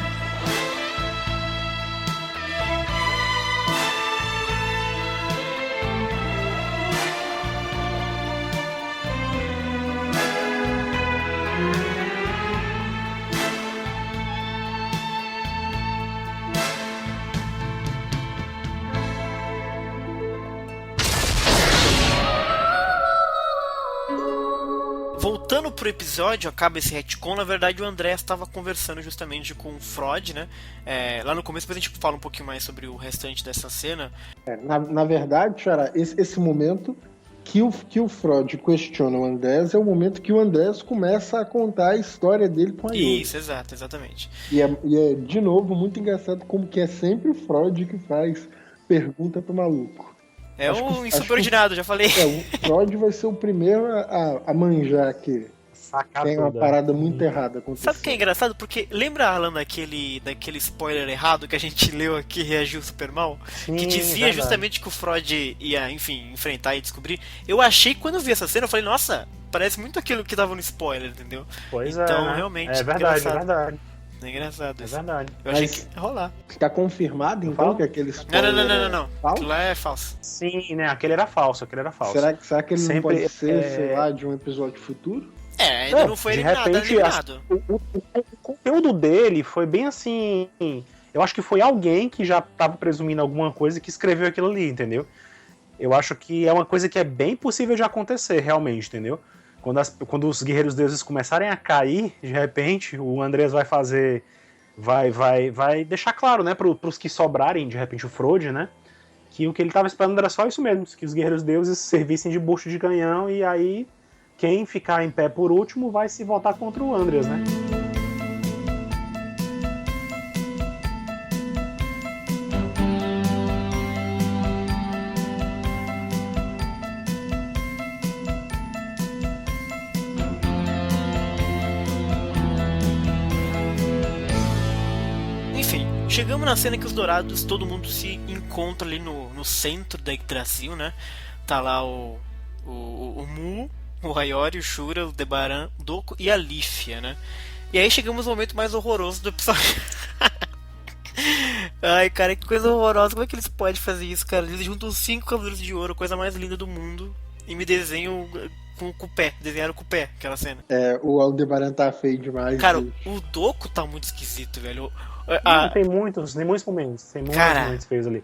Voltando pro episódio, acaba esse retcon. Na verdade, o André estava conversando justamente com o Frod, né? Lá no começo, depois a gente fala um pouquinho mais sobre o restante dessa cena. Na verdade, Xará, esse momento que o Frod questiona o Andrés é o momento que o Andrés começa a contar a história dele com a Yuri. Isso, exatamente. E é, de novo, muito engraçado como que é sempre o Frod que faz pergunta pro maluco. É um insubordinado, já falei. O Frod vai ser o primeiro a manjar que tem uma parada muito errada acontecendo. Sabe o que é engraçado? Porque lembra, Alan, daquele spoiler errado que a gente leu aqui e reagiu super mal? Sim, que dizia justamente que o Frod ia, enfim, enfrentar e descobrir. Eu achei que quando eu vi essa cena, eu falei, nossa, parece muito aquilo que tava no spoiler, entendeu? Pois então, né? realmente. É verdade, é verdade. É engraçado isso. É verdade. Eu achei que ia rolar. Tá confirmado, então, que aquele spoiler Não. falso? Aquilo lá é falso. Sim, né? Aquele era falso. Será que ele não Sempre, pode ser, sei lá, de um episódio futuro? Ainda não foi de eliminado. repente, o conteúdo dele foi bem assim... Eu acho que foi alguém que já tava presumindo alguma coisa que escreveu aquilo ali, entendeu? Eu acho que é uma coisa que é bem possível de acontecer, realmente, entendeu? Quando os guerreiros deuses começarem a cair, de repente, o Andrés vai fazer... Vai deixar claro, né, pros que sobrarem, de repente, o Frode, né? Que o que ele tava esperando era só isso mesmo, que os guerreiros deuses servissem de bucho de canhão e aí quem ficar em pé por último vai se voltar contra o Andrés, né? Chegamos na cena que os Dourados, todo mundo se encontra ali no centro da Yggdrasil, né? Tá lá o Mu, o Ayori, o Shura, o Aldebaran, o Doko e a Lífia, né? E aí chegamos no momento mais horroroso do episódio. Ai, cara, que coisa horrorosa. Como é que eles podem fazer isso, cara? Eles juntam 5 Cavaleiros de Ouro, coisa mais linda do mundo, e me desenham com o pé. Desenharam com o pé, aquela cena. O Aldebaran tá feio demais. Cara, o Doko tá muito esquisito, velho. Tem muitos momentos. Tem muitos momentos feios ali.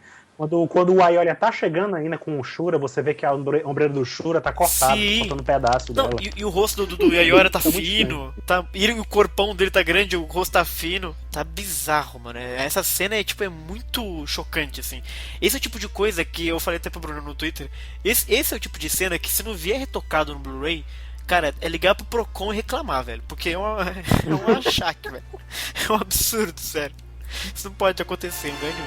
Quando o Aiolia tá chegando ainda com o Shura, você vê que a ombreira do Shura tá cortada, faltando um pedaço dela. E o rosto do Aiolia tá fino. E o corpão dele tá grande, o rosto tá fino. Tá bizarro, mano. Essa cena é muito chocante, assim. Esse é o tipo de coisa que eu falei até pro Bruno no Twitter. Esse é o tipo de cena que se não vier retocado no Blu-ray, cara, é ligar pro Procon e reclamar, velho. Porque é um achaque, velho. É um absurdo, sério. Isso não pode acontecer em lugar nenhum.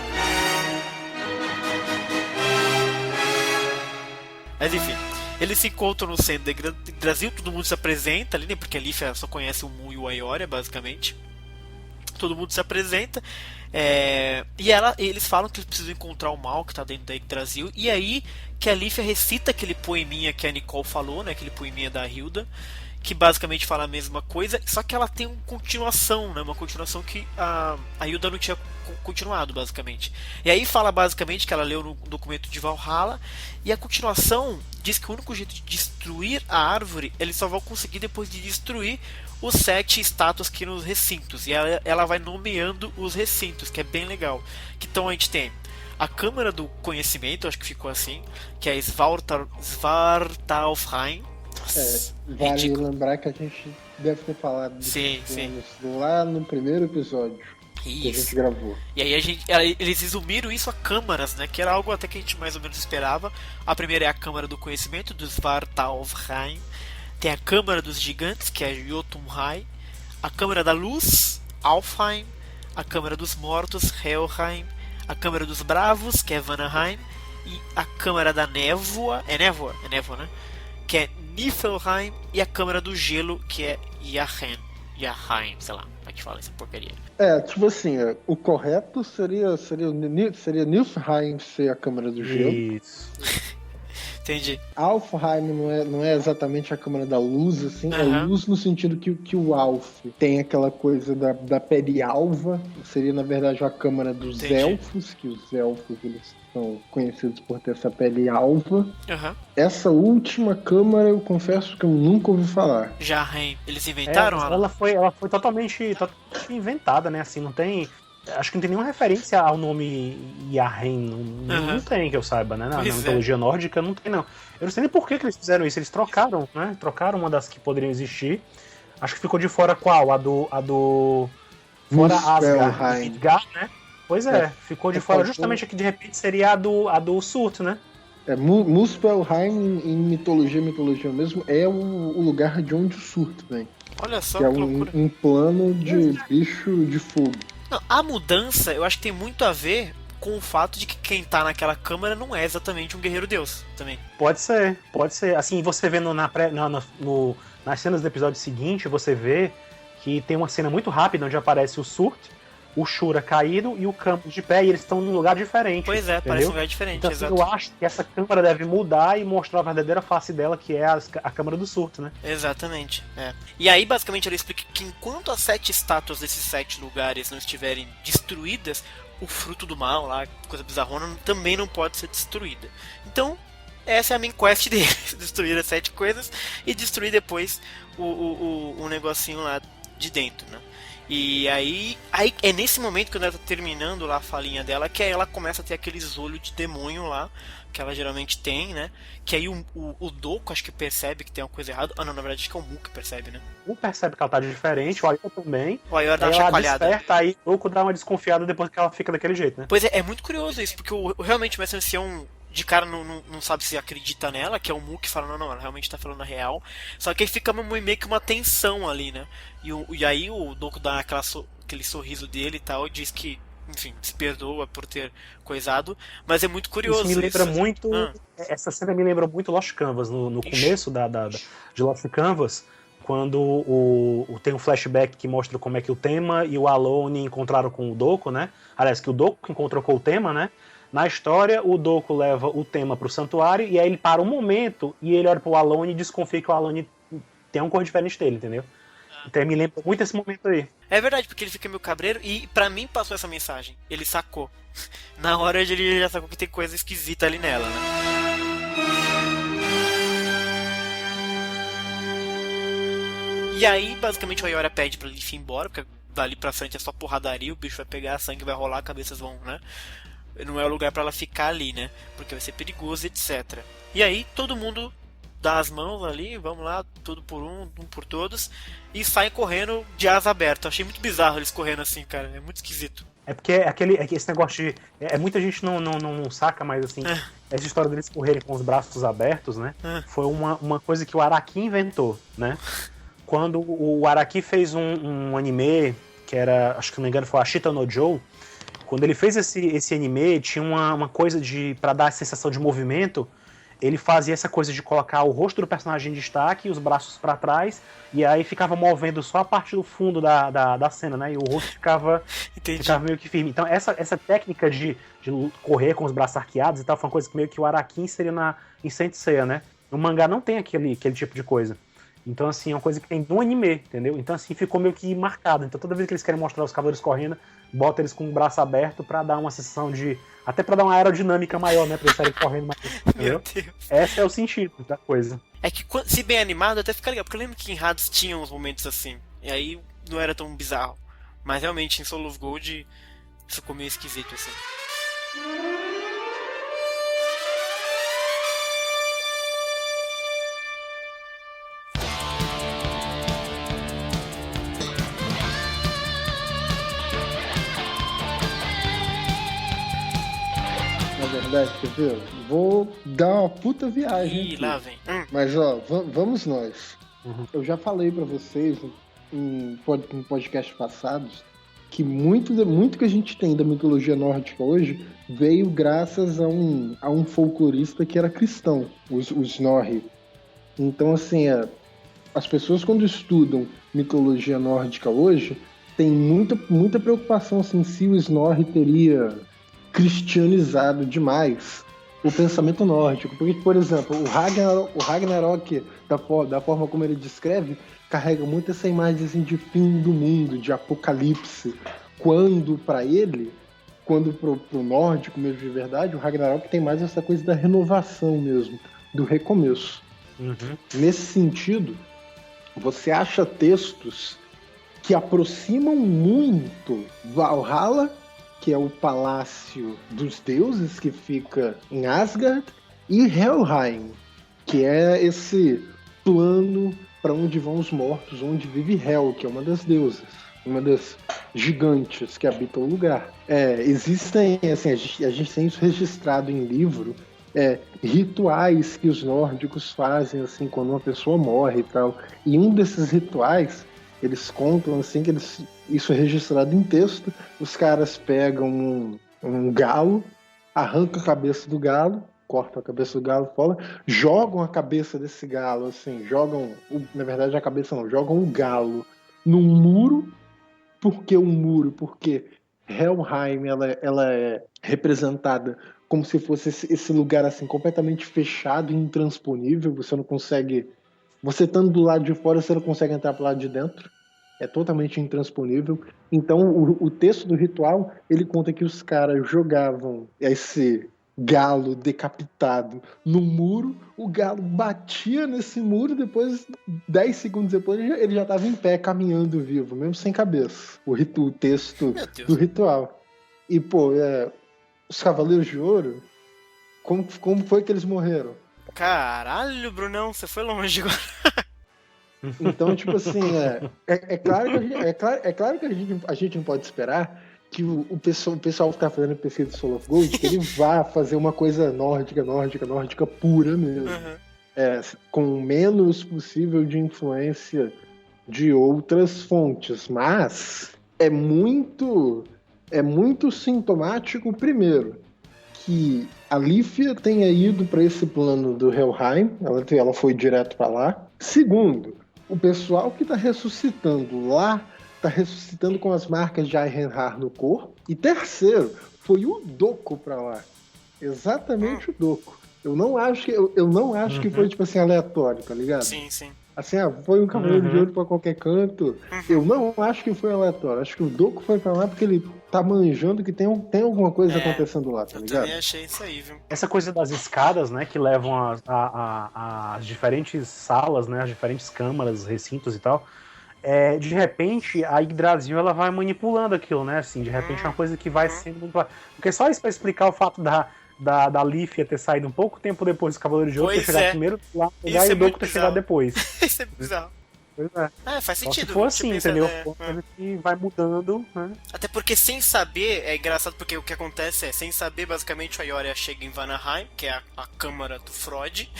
Mas enfim, eles se encontram no centro da Brasil, todo mundo se apresenta ali, né? Porque a Lífia só conhece o Mu e o Aioria, basicamente. Todo mundo se apresenta. E eles falam que eles precisam encontrar o mal que tá dentro da Yggdrasil. E aí que a Lífia recita aquele poeminha que a Nicole falou, né? Aquele poeminha da Hilda, que basicamente fala a mesma coisa, só que ela tem uma continuação, né? Uma continuação que a Hilda não tinha continuado, basicamente. E aí fala basicamente que ela leu no documento de Valhalla, e a continuação diz que o único jeito de destruir a árvore, eles só vão conseguir depois de destruir os 7 estátuas aqui nos recintos. E ela vai nomeando os recintos, que é bem legal. Então a gente tem a Câmara do Conhecimento, acho que ficou assim, que é Svartalfheim. Nossa, Vale ridículo. lembrar que a gente deve ter falado Sim. lá no primeiro episódio que a gente gravou. E aí eles resumiram isso a câmaras, né? Que era algo até que a gente mais ou menos esperava. A primeira é a Câmara do Conhecimento, dos Svartalfheim. Tem a Câmara dos Gigantes, que é Jotunheim. A Câmara da Luz, Alfheim. A Câmara dos Mortos, Helheim. A Câmara dos Bravos, que é Vanaheim. E a Câmara da Névoa. É névoa, né? Que é Niflheim. E a Câmara do Gelo, que é Yaheim, sei lá, como é que fala essa porcaria. Tipo assim, o correto seria Niflheim ser a Câmara do Gelo. Isso. Entendi. Alfheim não é exatamente a Câmara da Luz, assim. É luz no sentido que o Alf tem aquela coisa da pele alva. Seria, na verdade, a Câmara dos Elfos, que os elfos eles são conhecidos por ter essa pele alva. Essa última câmara, eu confesso que eu nunca ouvi falar. Jaheim, eles inventaram ela? Ela foi totalmente inventada, né? Assim, não tem... Acho que não tem nenhuma referência ao nome Yahen. Não tem, que eu saiba, né? Na mitologia nórdica não tem, não. Eu não sei nem por que eles fizeram isso. Eles trocaram, né? Trocaram uma das que poderiam existir. Acho que ficou de fora qual? A do fora Asgard, Midgard, né? Pois ficou de fora justamente aqui, de repente, seria a do Surto, né? Muspelheim, em mitologia mesmo, é o lugar de onde o Surto vem. Olha só que é um plano de bicho de fogo. Não, a mudança, eu acho que tem muito a ver com o fato de que quem tá naquela câmara não é exatamente um guerreiro deus também. Pode ser. Assim, você vê nas cenas do episódio seguinte, você vê que tem uma cena muito rápida onde aparece o Surt, o Shura caído e o Campos de pé, e eles estão num lugar diferente. Pois é, parece um lugar diferente, então, exato. Eu acho que essa câmara deve mudar e mostrar a verdadeira face dela, que é a câmara do Surto, né? Exatamente, E aí, basicamente, ela explica que enquanto as 7 estátuas desses 7 lugares não estiverem destruídas, o fruto do mal lá, coisa bizarrona, também não pode ser destruída. Então, essa é a main quest deles, destruir as 7 coisas e destruir depois o negocinho lá de dentro, né? E aí é nesse momento que ela tá terminando lá a falinha dela, que aí ela começa a ter aqueles olhos de demônio lá, que ela geralmente tem, né? Que aí o Doku acho que percebe que tem uma coisa errada. Ah, não, na verdade acho que é o Mu que percebe, né? O percebe que ela tá diferente, o Ayora também. O Ayora dá uma chacoalhada. Ela desperta, aí o Doku dá uma desconfiada depois que ela fica daquele jeito, né? Pois é muito curioso isso, porque realmente o Mestre Ancião de cara não sabe se acredita nela, que é o Mu que fala, não, ela realmente tá falando a real. Só que aí fica meio que uma tensão ali, né? E aí o Doku dá aquele sorriso dele e tal, e diz que, enfim, se perdoa por ter coisado, mas é muito curioso. Isso me lembra muito. Essa cena me lembra muito Lost Canvas, no começo de Lost Canvas, quando tem um flashback que mostra como é que o Tema e o Alone encontraram com o Doku, né? Aliás, que o Doku encontrou com o Tema, né? Na história, o Doku leva o Tema pro santuário e aí ele para um momento e ele olha pro Alone e desconfia que o Alone tem uma cor diferente dele, entendeu? Então me lembra muito esse momento aí. É verdade, porque ele fica meio cabreiro e pra mim passou essa mensagem. Ele sacou. Na hora ele já sacou que tem coisa esquisita ali nela, né? E aí, basicamente, o Ayora pede pra ele ir embora, porque dali pra frente é só porradaria, o bicho vai pegar, sangue vai rolar, cabeças vão, né? Não é o lugar pra ela ficar ali, né? Porque vai ser perigoso, etc. E aí, todo mundo dá as mãos ali, vamos lá, tudo por um por todos, e saem correndo de asa aberta. Achei muito bizarro eles correndo assim, cara, é muito esquisito. É porque esse negócio de... muita gente não saca, mas assim, essa história deles correrem com os braços abertos, né? Foi uma coisa que o Araki inventou, né? Quando o Araki fez um anime, que era, acho que não me engano, foi a Ashita no Joe. Quando ele fez esse anime, tinha uma coisa pra dar a sensação de movimento. Ele fazia essa coisa de colocar o rosto do personagem em destaque, os braços pra trás, e aí ficava movendo só a parte do fundo da cena, né? E o rosto ficava meio que firme. Então essa técnica de correr com os braços arqueados e tal, foi uma coisa que meio que o Araki inseriu em Saint Seiya, né? No mangá não tem aquele tipo de coisa. Então, assim, é uma coisa que tem no anime, entendeu? Então, assim, ficou meio que marcado. Então, toda vez que eles querem mostrar os cavaleiros correndo, bota eles com o braço aberto pra dar uma sensação de... Até pra dar uma aerodinâmica maior, né? Pra eles saírem correndo mais. Entendeu? Meu Deus. Esse é o sentido da coisa. É que, se bem animado, até fica legal. Porque eu lembro que em Hades tinha uns momentos assim. E aí, não era tão bizarro. Mas, realmente, em Soul of Gold, ficou meio esquisito, assim. verdade, quer ver? Vou dar uma puta viagem. Ih, lá vem. Mas, ó, vamos nós. Uhum. Eu já falei pra vocês em podcasts passados que muito que a gente tem da mitologia nórdica hoje veio graças a um folclorista que era cristão, os Snorri. Então, assim, as pessoas quando estudam mitologia nórdica hoje tem muita preocupação assim, se o Snorri teria cristianizado demais o pensamento nórdico. Porque, por exemplo, o Ragnarok, da forma como ele descreve, carrega muito essa imagem assim, de fim do mundo, de apocalipse. Quando, para ele, pro nórdico mesmo de verdade, o Ragnarok tem mais essa coisa da renovação mesmo, do recomeço. Uhum. Nesse sentido, você acha textos que aproximam muito Valhalla, que é o palácio dos deuses que fica em Asgard, e Helheim, que é esse plano para onde vão os mortos, onde vive Hel, que é uma das deusas, uma das gigantes que habitam o lugar. Existem, assim, a gente tem isso registrado em livro, rituais que os nórdicos fazem assim quando uma pessoa morre e tal. E um desses rituais, eles contam assim que isso é registrado em texto. Os caras pegam um galo, arrancam a cabeça do galo, cortam a cabeça do galo fora, jogam a cabeça desse galo assim, na verdade a cabeça não, jogam o galo num muro. Por que um muro? Porque Helheim ela é representada como se fosse esse lugar assim completamente fechado e intransponível. Você não consegue, você estando do lado de fora, você não consegue entrar pro lado de dentro. É totalmente intransponível. Então o texto do ritual, ele conta que os caras jogavam esse galo decapitado no muro, o galo batia nesse muro, depois 10 segundos depois ele já estava em pé, caminhando vivo, mesmo sem cabeça. O texto do ritual. E pô, os Cavaleiros de Ouro, como foi que eles morreram? Caralho, Brunão, você foi longe agora. Então, tipo assim, é claro que a gente não pode esperar que o pessoal que tá fazendo pesquisa de Soul of Gold, que ele vá fazer uma coisa nórdica pura mesmo. Uhum. Com o menos possível de influência de outras fontes. Mas é muito sintomático, primeiro, que a Lífia tenha ido para esse plano do Helheim, ela foi direto para lá. Segundo, o pessoal que está ressuscitando lá está ressuscitando com as marcas de Eisenhower no corpo. E terceiro, foi o Doko para lá. Exatamente o Doko. Eu não acho que foi, tipo assim, aleatório, tá ligado? Sim, sim. Assim, foi um Cavaleiro de Ouro pra qualquer canto. Eu não acho que foi aleatório. Acho que o Doko foi pra lá porque ele tá manjando que tem alguma coisa acontecendo lá, tá ligado? Eu também achei isso aí, viu? Essa coisa das escadas, né, que levam às diferentes salas, né, as diferentes câmaras, recintos e tal. De repente, a Yggdrasil, ela vai manipulando aquilo, né, assim, de repente é uma coisa que vai sendo muito... Porque só isso pra explicar o fato da Lífia ter saído um pouco tempo depois do Cavaleiro de Ouro, ter chegado primeiro lá, e o Doko ter chegado depois. Isso é bizarro. Pois faz sentido. Se for assim, entendeu? Que vai mudando, né? Até porque sem saber, é engraçado porque o que acontece sem saber, basicamente a Ioria chega em Vanaheim, que é a câmara do Frode.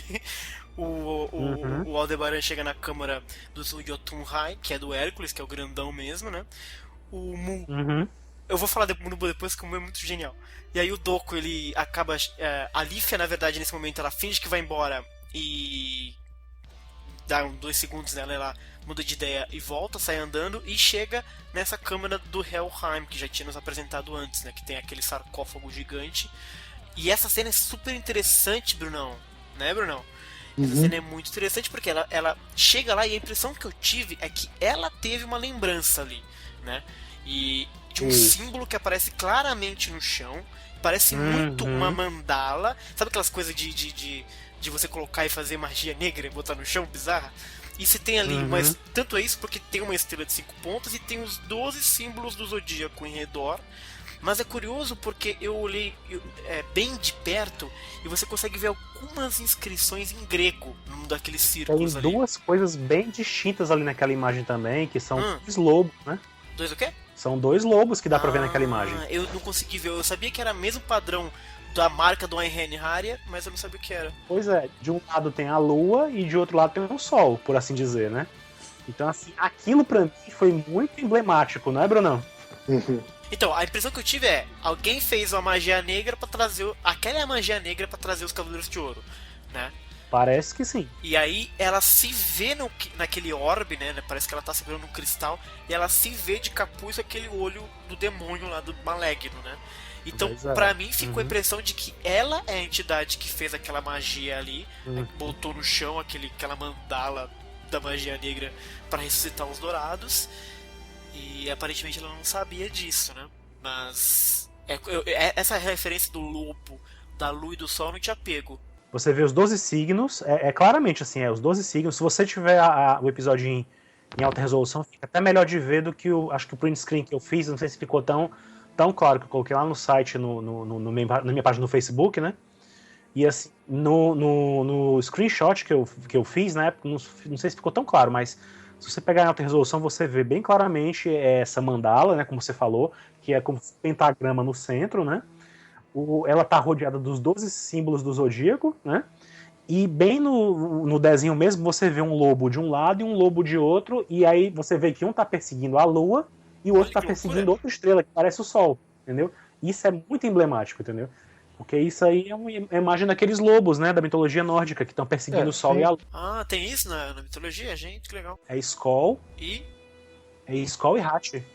O Aldebaran chega na câmara do Jotunheim, que é do Hércules, que é o grandão mesmo, né? O Mu... Eu vou falar depois que o Mu é muito genial. E aí o Doko, ele acaba... a Lífia, na verdade, nesse momento, ela finge que vai embora e... dá 2 segundos nela, ela muda de ideia e volta, sai andando e chega nessa câmara do Helheim, que já tinha nos apresentado antes, né? Que tem aquele sarcófago gigante. E essa cena é super interessante, Brunão. Né, Brunão? Essa cena é muito interessante porque ela chega lá e a impressão que eu tive é que ela teve uma lembrança ali, né? E de um símbolo que aparece claramente no chão, parece muito uma mandala. Sabe aquelas coisas de você colocar e fazer magia negra e botar no chão, bizarra? E você tem ali, mas tanto é isso porque tem uma estrela de 5 pontas e tem os 12 símbolos do zodíaco em redor. Mas é curioso porque eu olhei bem de perto e você consegue ver algumas inscrições em grego num daqueles círculos ali. Tem 2 coisas bem distintas ali naquela imagem também, que são 2 lobos, né? 2 o quê? São 2 lobos que dá pra ver naquela imagem. Eu não consegui ver, eu sabia que era o mesmo padrão da marca do Einherjar, mas eu não sabia o que era. Pois é, de um lado tem a Lua e de outro lado tem o Sol, por assim dizer, né? Então, assim, aquilo pra mim foi muito emblemático, não é, Brunão? Então, a impressão que eu tive é, alguém fez uma magia negra pra trazer... Aquela é a magia negra pra trazer os Cavaleiros de Ouro, né? Parece que sim. E aí ela se vê naquele orbe, né? Parece que ela tá segurando um cristal. E ela se vê de capuz com aquele olho do demônio lá, do maligno, né? Então, pra mim, ficou a impressão de que ela é a entidade que fez aquela magia ali, né, que botou no chão aquela mandala da magia negra pra ressuscitar os dourados. E aparentemente ela não sabia disso, né? Mas essa referência do lobo, da lua e do sol não tinha pego. Você vê os 12 signos, claramente assim, os 12 signos. Se você tiver o episódio em alta resolução, fica até melhor de ver do que acho que o print screen que eu fiz, não sei se ficou tão claro, que eu coloquei lá no site, na minha página no Facebook, né? E assim, no screenshot que eu fiz na época, não sei se ficou tão claro, mas se você pegar em alta resolução, você vê bem claramente essa mandala, né, como você falou, que é como um pentagrama no centro, né? Ela tá rodeada dos 12 símbolos do zodíaco, né? E bem no desenho mesmo, você vê um lobo de um lado e um lobo de outro, e aí você vê que um tá perseguindo a lua e o outro tá perseguindo outra estrela, que parece o sol, entendeu? Isso é muito emblemático, entendeu? Porque isso aí é uma imagem daqueles lobos, né, da mitologia nórdica, que estão perseguindo o sol e a lua. Ah, tem isso na mitologia? Gente, que legal. É Skoll e Hati.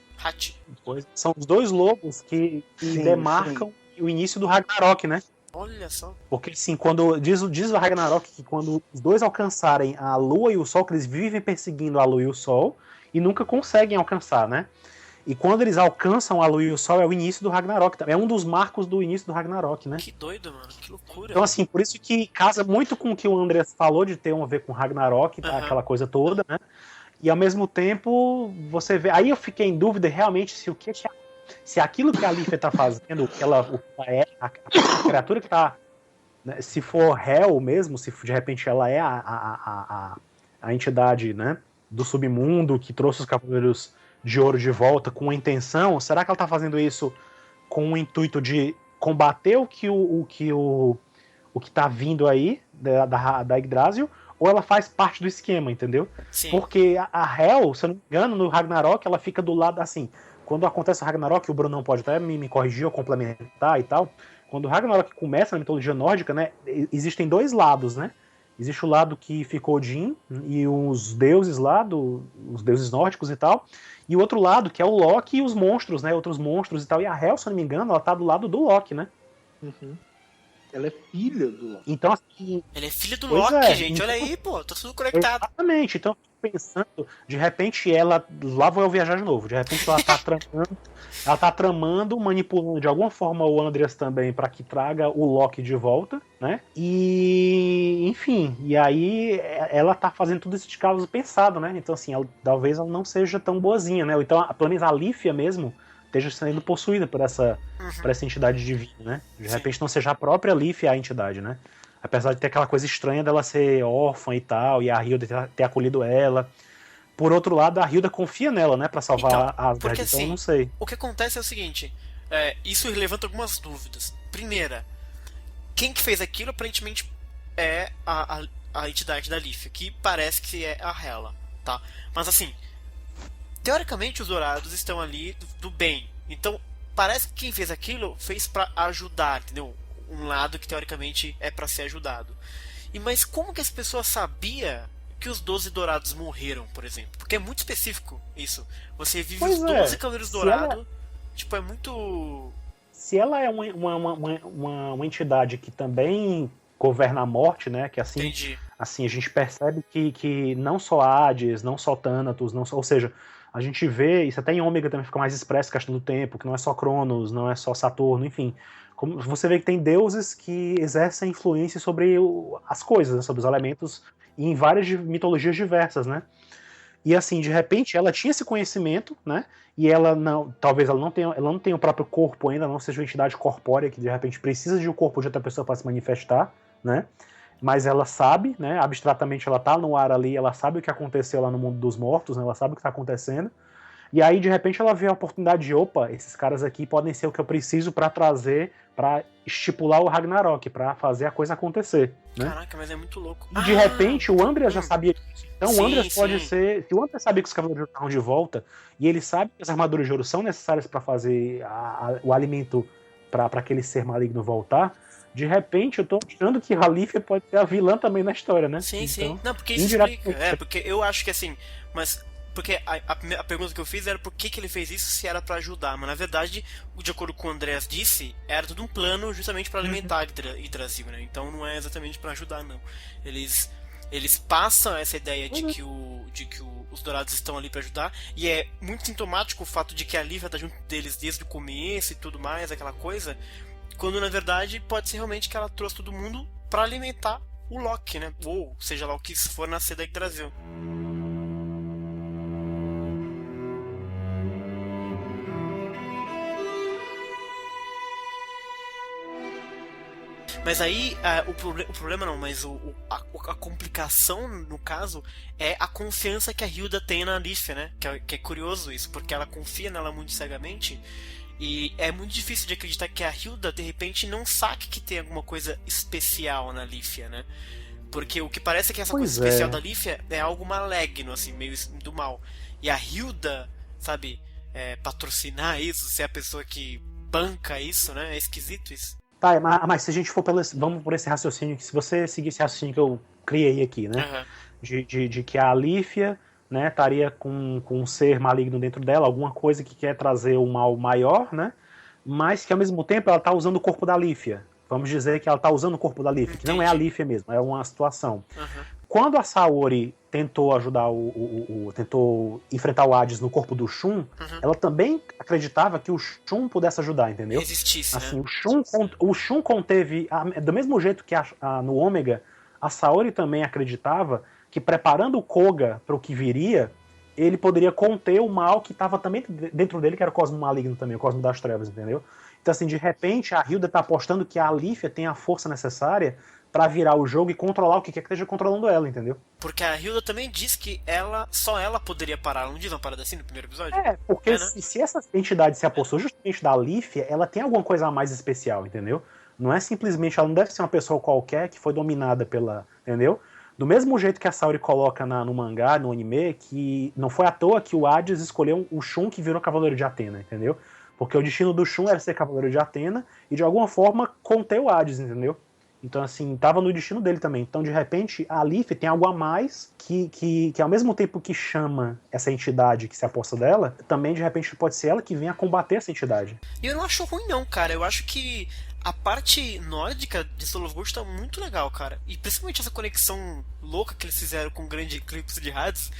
São os dois lobos que demarcam o início do Ragnarok, né? Olha só. Porque assim, quando diz o Ragnarok que quando os dois alcançarem a lua e o sol, que eles vivem perseguindo a lua e o sol e nunca conseguem alcançar, né? E quando eles alcançam a lua e o sol, é o início do Ragnarok. É um dos marcos do início do Ragnarok, né? Que doido, mano. Que loucura. Então, assim, por isso que casa muito com o que o Andreas falou de ter a ver com Ragnarok, aquela coisa toda, né? E ao mesmo tempo, você vê... Aí eu fiquei em dúvida realmente se aquilo que a Lífia tá fazendo, o que ela é, a criatura que tá... Né, se for Hel mesmo, se de repente ela é a entidade, né, do submundo que trouxe os Cavaleiros de Ouro de volta com a intenção, será que ela tá fazendo isso com o intuito de combater o que tá vindo aí da Yggdrasil, ou ela faz parte do esquema, entendeu? Sim. Porque a Hel, se eu não me engano, no Ragnarok, ela fica do lado, assim, quando acontece o Ragnarok, o Bruno pode até me corrigir ou complementar e tal, quando o Ragnarok começa na mitologia nórdica, né, existem dois lados, né? Existe o lado que ficou Odin e os deuses lá, os deuses nórdicos e tal, e o outro lado, que é o Loki e os monstros, né? Outros monstros e tal. E a Hel, se eu não me engano, ela tá do lado do Loki, né? Ela é filha do Loki. Então, assim... Ela é filha do Loki, gente. Olha aí, pô. Tá tudo conectado. Exatamente. Então, pensando, de repente ela... Lá vou eu viajar de novo. De repente ela tá tramando, manipulando de alguma forma o Andreas também para que traga o Loki de volta, né? E... Enfim. E aí ela tá fazendo tudo isso de causa pensado, né? Então, assim, talvez ela não seja tão boazinha, né? Ou então, pelo menos a Lífia mesmo esteja sendo possuída por essa entidade divina, né? De repente não seja a própria Lífia a entidade, né? Apesar de ter aquela coisa estranha dela ser órfã e tal, e a Hilda ter acolhido ela. Por outro lado, a Hilda confia nela, né? Pra salvar a Asgard, porque, então assim, eu não sei. O que acontece é o seguinte, isso levanta algumas dúvidas. Primeira, quem que fez aquilo aparentemente é a entidade da Lífia, que parece que é a Hela, tá? Mas assim, teoricamente os dourados estão ali do bem. Então, parece que quem fez aquilo fez pra ajudar, entendeu? Um lado que teoricamente é pra ser ajudado. Mas como que essa pessoa sabia que os 12 dourados morreram, por exemplo? Porque é muito específico isso. Você vive os 12 cavaleiros dourados. Tipo, é muito... Se ela é uma entidade que também governa a morte, né? Que assim, assim a gente percebe que não só Hades, não só Thanatos, ou seja, a gente vê, isso até em Ômega também fica mais expresso, questão do tempo, que não é só Cronos, não é só Saturno, enfim. Como você vê que tem deuses que exercem influência sobre as coisas, né, sobre os elementos, e em várias mitologias diversas, né? E assim, de repente, ela tinha esse conhecimento, né? E ela não, talvez ela não tenha o próprio corpo ainda, não seja uma entidade corpórea que de repente precisa de um corpo de outra pessoa para se manifestar, né? Mas ela sabe, né? Abstratamente ela tá no ar ali, ela sabe o que aconteceu lá no mundo dos mortos, né? Ela sabe o que está acontecendo. E aí, de repente, ela vê a oportunidade de, opa, esses caras aqui podem ser o que eu preciso pra trazer, pra estipular o Ragnarok, pra fazer a coisa acontecer, né? Caraca, mas é muito louco. E de repente, o Andreas já sabia disso. Então, o Andreas pode ser... Se o Andreas sabia que os Cavaleiros de Ouro estavam de volta, e ele sabe que as armaduras de ouro são necessárias pra fazer o alimento pra aquele ser maligno voltar, de repente, eu tô achando que a Lífia pode ser a vilã também na história, né? Sim, então, sim. Não, porque isso explica. Porque eu acho que assim... Mas... Porque a pergunta que eu fiz era por que ele fez isso se era pra ajudar, mas na verdade, de acordo com o Andreas disse, era tudo um plano justamente pra alimentar Yggdrasil, né? Então não é exatamente pra ajudar, não. Eles passam essa ideia de que os Dourados estão ali pra ajudar, e é muito sintomático o fato de que a Lívia tá junto deles desde o começo e tudo mais, aquela coisa, quando na verdade pode ser realmente que ela trouxe todo mundo pra alimentar o Loki, né? Ou seja lá o que for nascer da Yggdrasil. Mas aí, o problema não, mas a complicação, no caso, é a confiança que a Hilda tem na Lífia, né? Que é curioso isso, porque ela confia nela muito cegamente, e é muito difícil de acreditar que a Hilda, de repente, não saque que tem alguma coisa especial na Lífia, né? Porque o que parece que essa coisa especial da Lífia é algo maligno, assim, meio do mal. E a Hilda, sabe, patrocinar isso, ser a pessoa que banca isso, né? É esquisito isso. Tá, mas se a gente for vamos por esse raciocínio, se você seguir esse raciocínio que eu criei aqui, né? Uhum. De que a Lífia, né, estaria com um ser maligno dentro dela, alguma coisa que quer trazer um mal maior, né? Mas que ao mesmo tempo ela tá usando o corpo da Lífia. Vamos dizer que ela tá usando o corpo da Lífia, que não é a Lífia mesmo, é uma situação. Uhum. Quando a Saori tentou ajudar tentou enfrentar o Hades no corpo do Shun, ela também acreditava que o Shun pudesse ajudar, entendeu? Existisse, assim, né? O Shun conteve, do mesmo jeito que no Ômega, a Saori também acreditava que preparando o Koga para o que viria, ele poderia conter o mal que estava também dentro dele, que era o Cosmo Maligno também, o Cosmo das Trevas, entendeu? Então, assim, de repente, a Hilda tá apostando que a Lífia tem a força necessária pra virar o jogo e controlar o que quer que esteja controlando ela, entendeu? Porque a Hilda também diz que só ela poderia parar. Ela não diz uma parada assim no primeiro episódio? Porque né? se essa entidade se apossou justamente da Lífia, ela tem alguma coisa a mais especial, entendeu? Não é simplesmente, ela não deve ser uma pessoa qualquer que foi dominada pela, entendeu? Do mesmo jeito que a Saori coloca no mangá, no anime, que não foi à toa que o Hades escolheu o Shun que virou Cavaleiro de Atena, entendeu? Porque o destino do Shun era ser Cavaleiro de Atena e de alguma forma conter o Hades, entendeu? Então, assim, tava no destino dele também. Então, de repente, a Lífia tem algo a mais que ao mesmo tempo que chama essa entidade que se aposta dela, também, de repente, pode ser ela que venha combater essa entidade. E eu não acho ruim, não, cara. Eu acho que a parte nórdica de Soul of Gold tá muito legal, cara. E principalmente essa conexão louca que eles fizeram com o grande eclipse de Hades.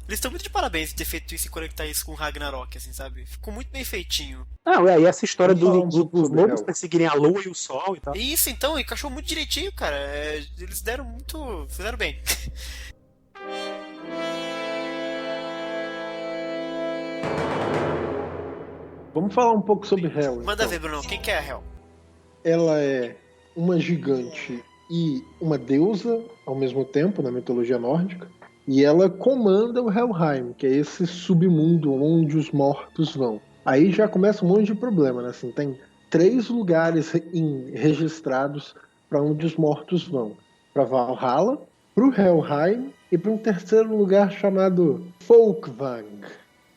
Eles estão muito de parabéns de ter feito isso e conectar isso com Ragnarok, assim, sabe? Ficou muito bem feitinho. Não, e essa história dos lobos perseguirem a lua e o sol e tal. Isso, então, encaixou muito direitinho, cara. Eles deram muito... fizeram bem. Vamos falar um pouco sobre Hel. Manda ver, Bruno. Quem que é a Hel? Ela é uma gigante e uma deusa ao mesmo tempo na mitologia nórdica. E ela comanda o Helheim, que é esse submundo onde os mortos vão. Aí já começa um monte de problema, né? Assim, tem 3 lugares registrados para onde os mortos vão. Para Valhalla, para o Helheim e para um terceiro lugar chamado Folkvang,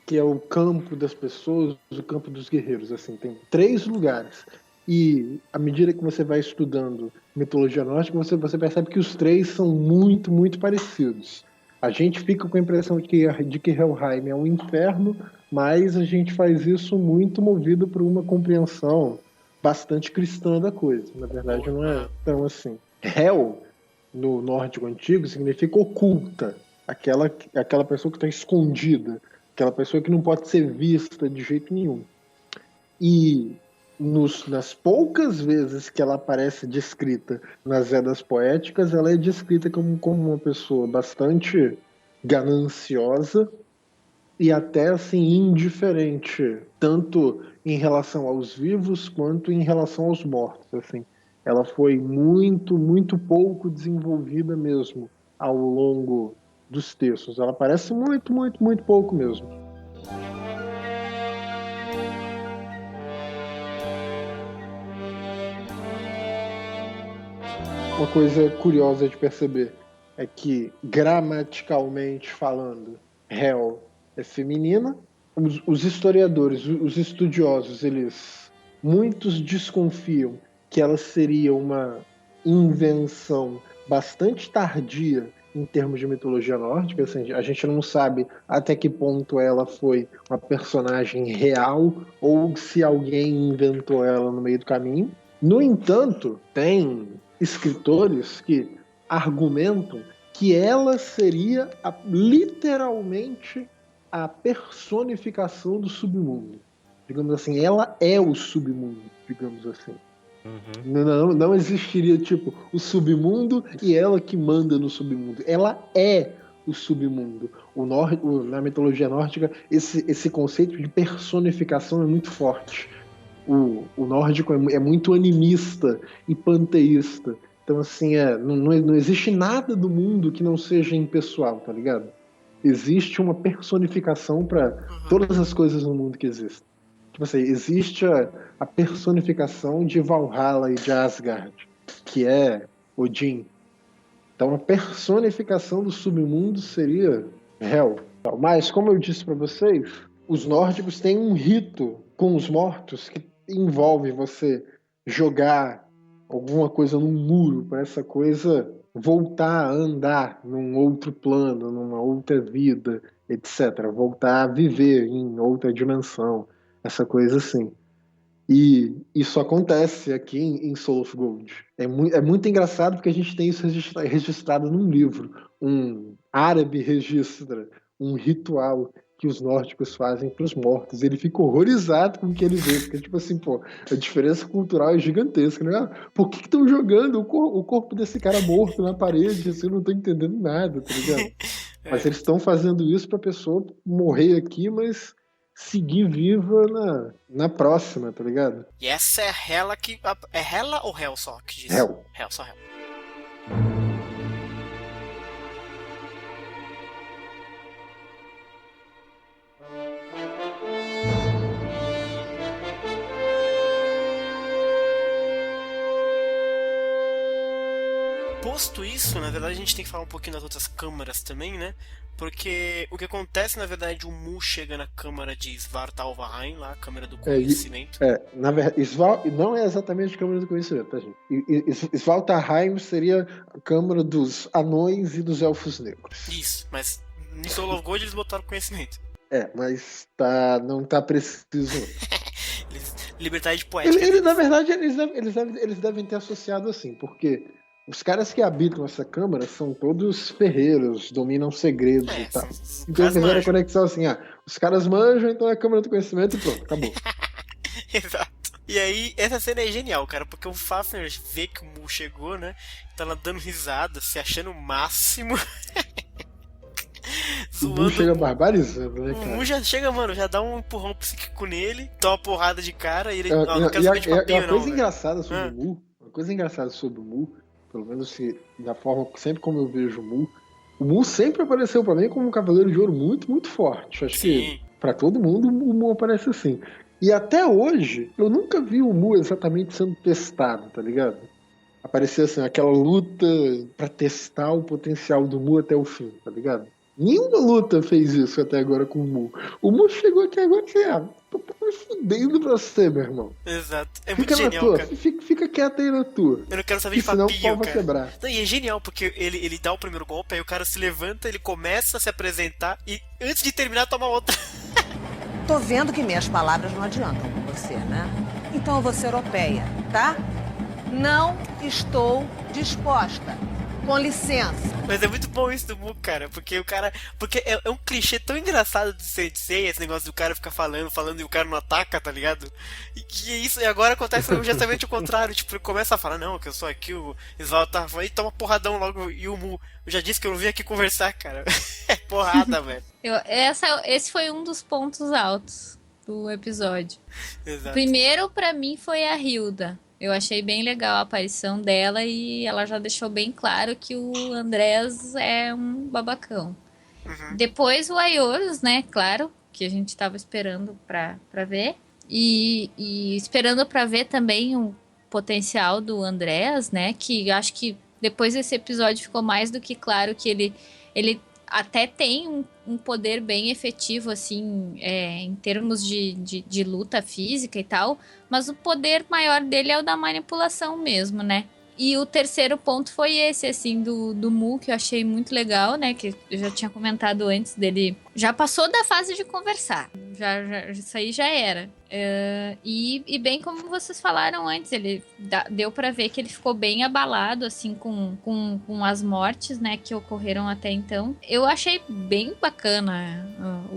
que é o campo das pessoas, o campo dos guerreiros. Assim, tem 3 lugares. E à medida que você vai estudando mitologia nórdica, você percebe que os 3 são muito, muito parecidos. A gente fica com a impressão de que Helheim é um inferno, mas a gente faz isso muito movido por uma compreensão bastante cristã da coisa. Na verdade, não é tão assim. Hel, no nórdico antigo, significa oculta. Aquela pessoa que está escondida. Aquela pessoa que não pode ser vista de jeito nenhum. E nas poucas vezes que ela aparece descrita nas Edas Poéticas, ela é descrita como uma pessoa bastante gananciosa e até assim indiferente, tanto em relação aos vivos quanto em relação aos mortos. Assim, ela foi muito, muito pouco desenvolvida mesmo ao longo dos textos. Ela aparece muito, muito, muito pouco mesmo. uma coisa curiosa de perceber é que, gramaticalmente falando, Hel é feminina. Os historiadores, os estudiosos, muitos desconfiam que ela seria uma invenção bastante tardia em termos de mitologia nórdica. Assim, a gente não sabe até que ponto ela foi uma personagem real ou se alguém inventou ela no meio do caminho. No entanto, tem escritores que argumentam que ela seria literalmente a personificação do submundo. Digamos assim, ela é o submundo, digamos assim. Não existiria, tipo, o submundo e ela que manda no submundo. Ela é o submundo. Na mitologia nórdica, esse conceito de personificação é muito forte. O nórdico é muito animista e panteísta. Então, assim, não existe nada do mundo que não seja impessoal, tá ligado? Existe uma personificação para todas as coisas no mundo que existem. Tipo assim, existe a personificação de Valhalla e de Asgard, que é Odin. Então, a personificação do submundo seria Hel. Mas, como eu disse para vocês, os nórdicos têm um rito com os mortos que envolve você jogar alguma coisa num muro para essa coisa voltar a andar num outro plano, numa outra vida, etc. Voltar a viver em outra dimensão, essa coisa assim. E isso acontece aqui em Soul of Gold. É muito engraçado porque a gente tem isso registrado num livro. Um árabe registra um ritual que os nórdicos fazem para os mortos. Ele fica horrorizado com o que ele vê, porque, tipo assim, a diferença cultural é gigantesca, né? Por que estão jogando o corpo desse cara morto na parede? Assim, eu não tô entendendo nada, tá ligado? Mas eles estão fazendo isso pra pessoa morrer aqui, mas seguir viva na próxima, tá ligado? E essa é a Hela que... É Hela ou Hel só que diz? Hel. Hel, só Hel. Posto isso, na verdade a gente tem que falar um pouquinho das outras câmaras também, né? Porque o que acontece, na verdade, o Mu chega na câmara de Svartalfheim, lá, a câmara do conhecimento. Na verdade, não é exatamente a câmara do conhecimento, tá, gente? Svartalfheim seria a câmara dos anões e dos elfos negros. Isso, mas em Soul of Gold eles botaram conhecimento. Mas não tá preciso. Liberdade poética. Na verdade, eles devem ter associado assim, porque os caras que habitam essa câmara são todos ferreiros, dominam segredos e tal. Então eles fizeram a conexão assim, os caras manjam, então é a câmara do conhecimento e pronto, acabou. Exato. E aí, essa cena é genial, cara, porque o Fafnir vê que o Mu chegou, né? Tá lá dando risada, se achando o máximo. O Mu chega barbarizando, né, cara? O Mu já chega, mano, já dá um empurrão psíquico nele, dá uma porrada de cara e ele não quer saber de papinho, uma coisa engraçada sobre o Mu, uma coisa engraçada sobre o Mu, pelo menos da forma, sempre como eu vejo o Mu sempre apareceu pra mim como um cavaleiro de ouro muito, muito forte. Acho que pra todo mundo o Mu aparece assim. E até hoje, eu nunca vi o Mu exatamente sendo testado, tá ligado? Aparecia assim, aquela luta pra testar o potencial do Mu até o fim, tá ligado? Nenhuma luta fez isso até agora com o Mu. O Mu chegou aqui agora e tô fudendo pra você, meu irmão. Exato. É muito genial, cara. Fica quieto aí na tua. Eu não quero saber de papinho, senão o pau vai quebrar. Não, e é genial, porque ele dá o primeiro golpe, aí o cara se levanta, ele começa a se apresentar e antes de terminar toma outra. Tô vendo que minhas palavras não adiantam com você, né? Então eu vou ser europeia, tá? Não estou disposta. Com licença. Mas é muito bom isso do Mu, cara, porque é um clichê tão engraçado de Sensei, esse negócio do cara ficar falando e o cara não ataca, tá ligado? E agora acontece justamente o contrário, tipo, ele começa a falar, não, que eu sou aqui, o Svaltar, e toma porradão logo, e o Mu, eu já disse que eu não vim aqui conversar, cara. É porrada, velho. Esse foi um dos pontos altos do episódio. Exato. Primeiro, pra mim, foi a Hilda. Eu achei bem legal a aparição dela e ela já deixou bem claro que o Andrés é um babacão. Depois o Aioros, né? Claro, que a gente tava esperando pra ver. E esperando pra ver também o potencial do Andrés, né? Que acho que depois desse episódio ficou mais do que claro que ele até tem um poder bem efetivo, assim, em termos de luta física e tal, mas o poder maior dele é o da manipulação mesmo, né? E o terceiro ponto foi esse, assim, do Mu, que eu achei muito legal, né? Que eu já tinha comentado antes dele. Já passou da fase de conversar. Isso aí já era. E bem como vocês falaram antes, ele deu pra ver que ele ficou bem abalado, assim, com as mortes, né? Que ocorreram até então. Eu achei bem bacana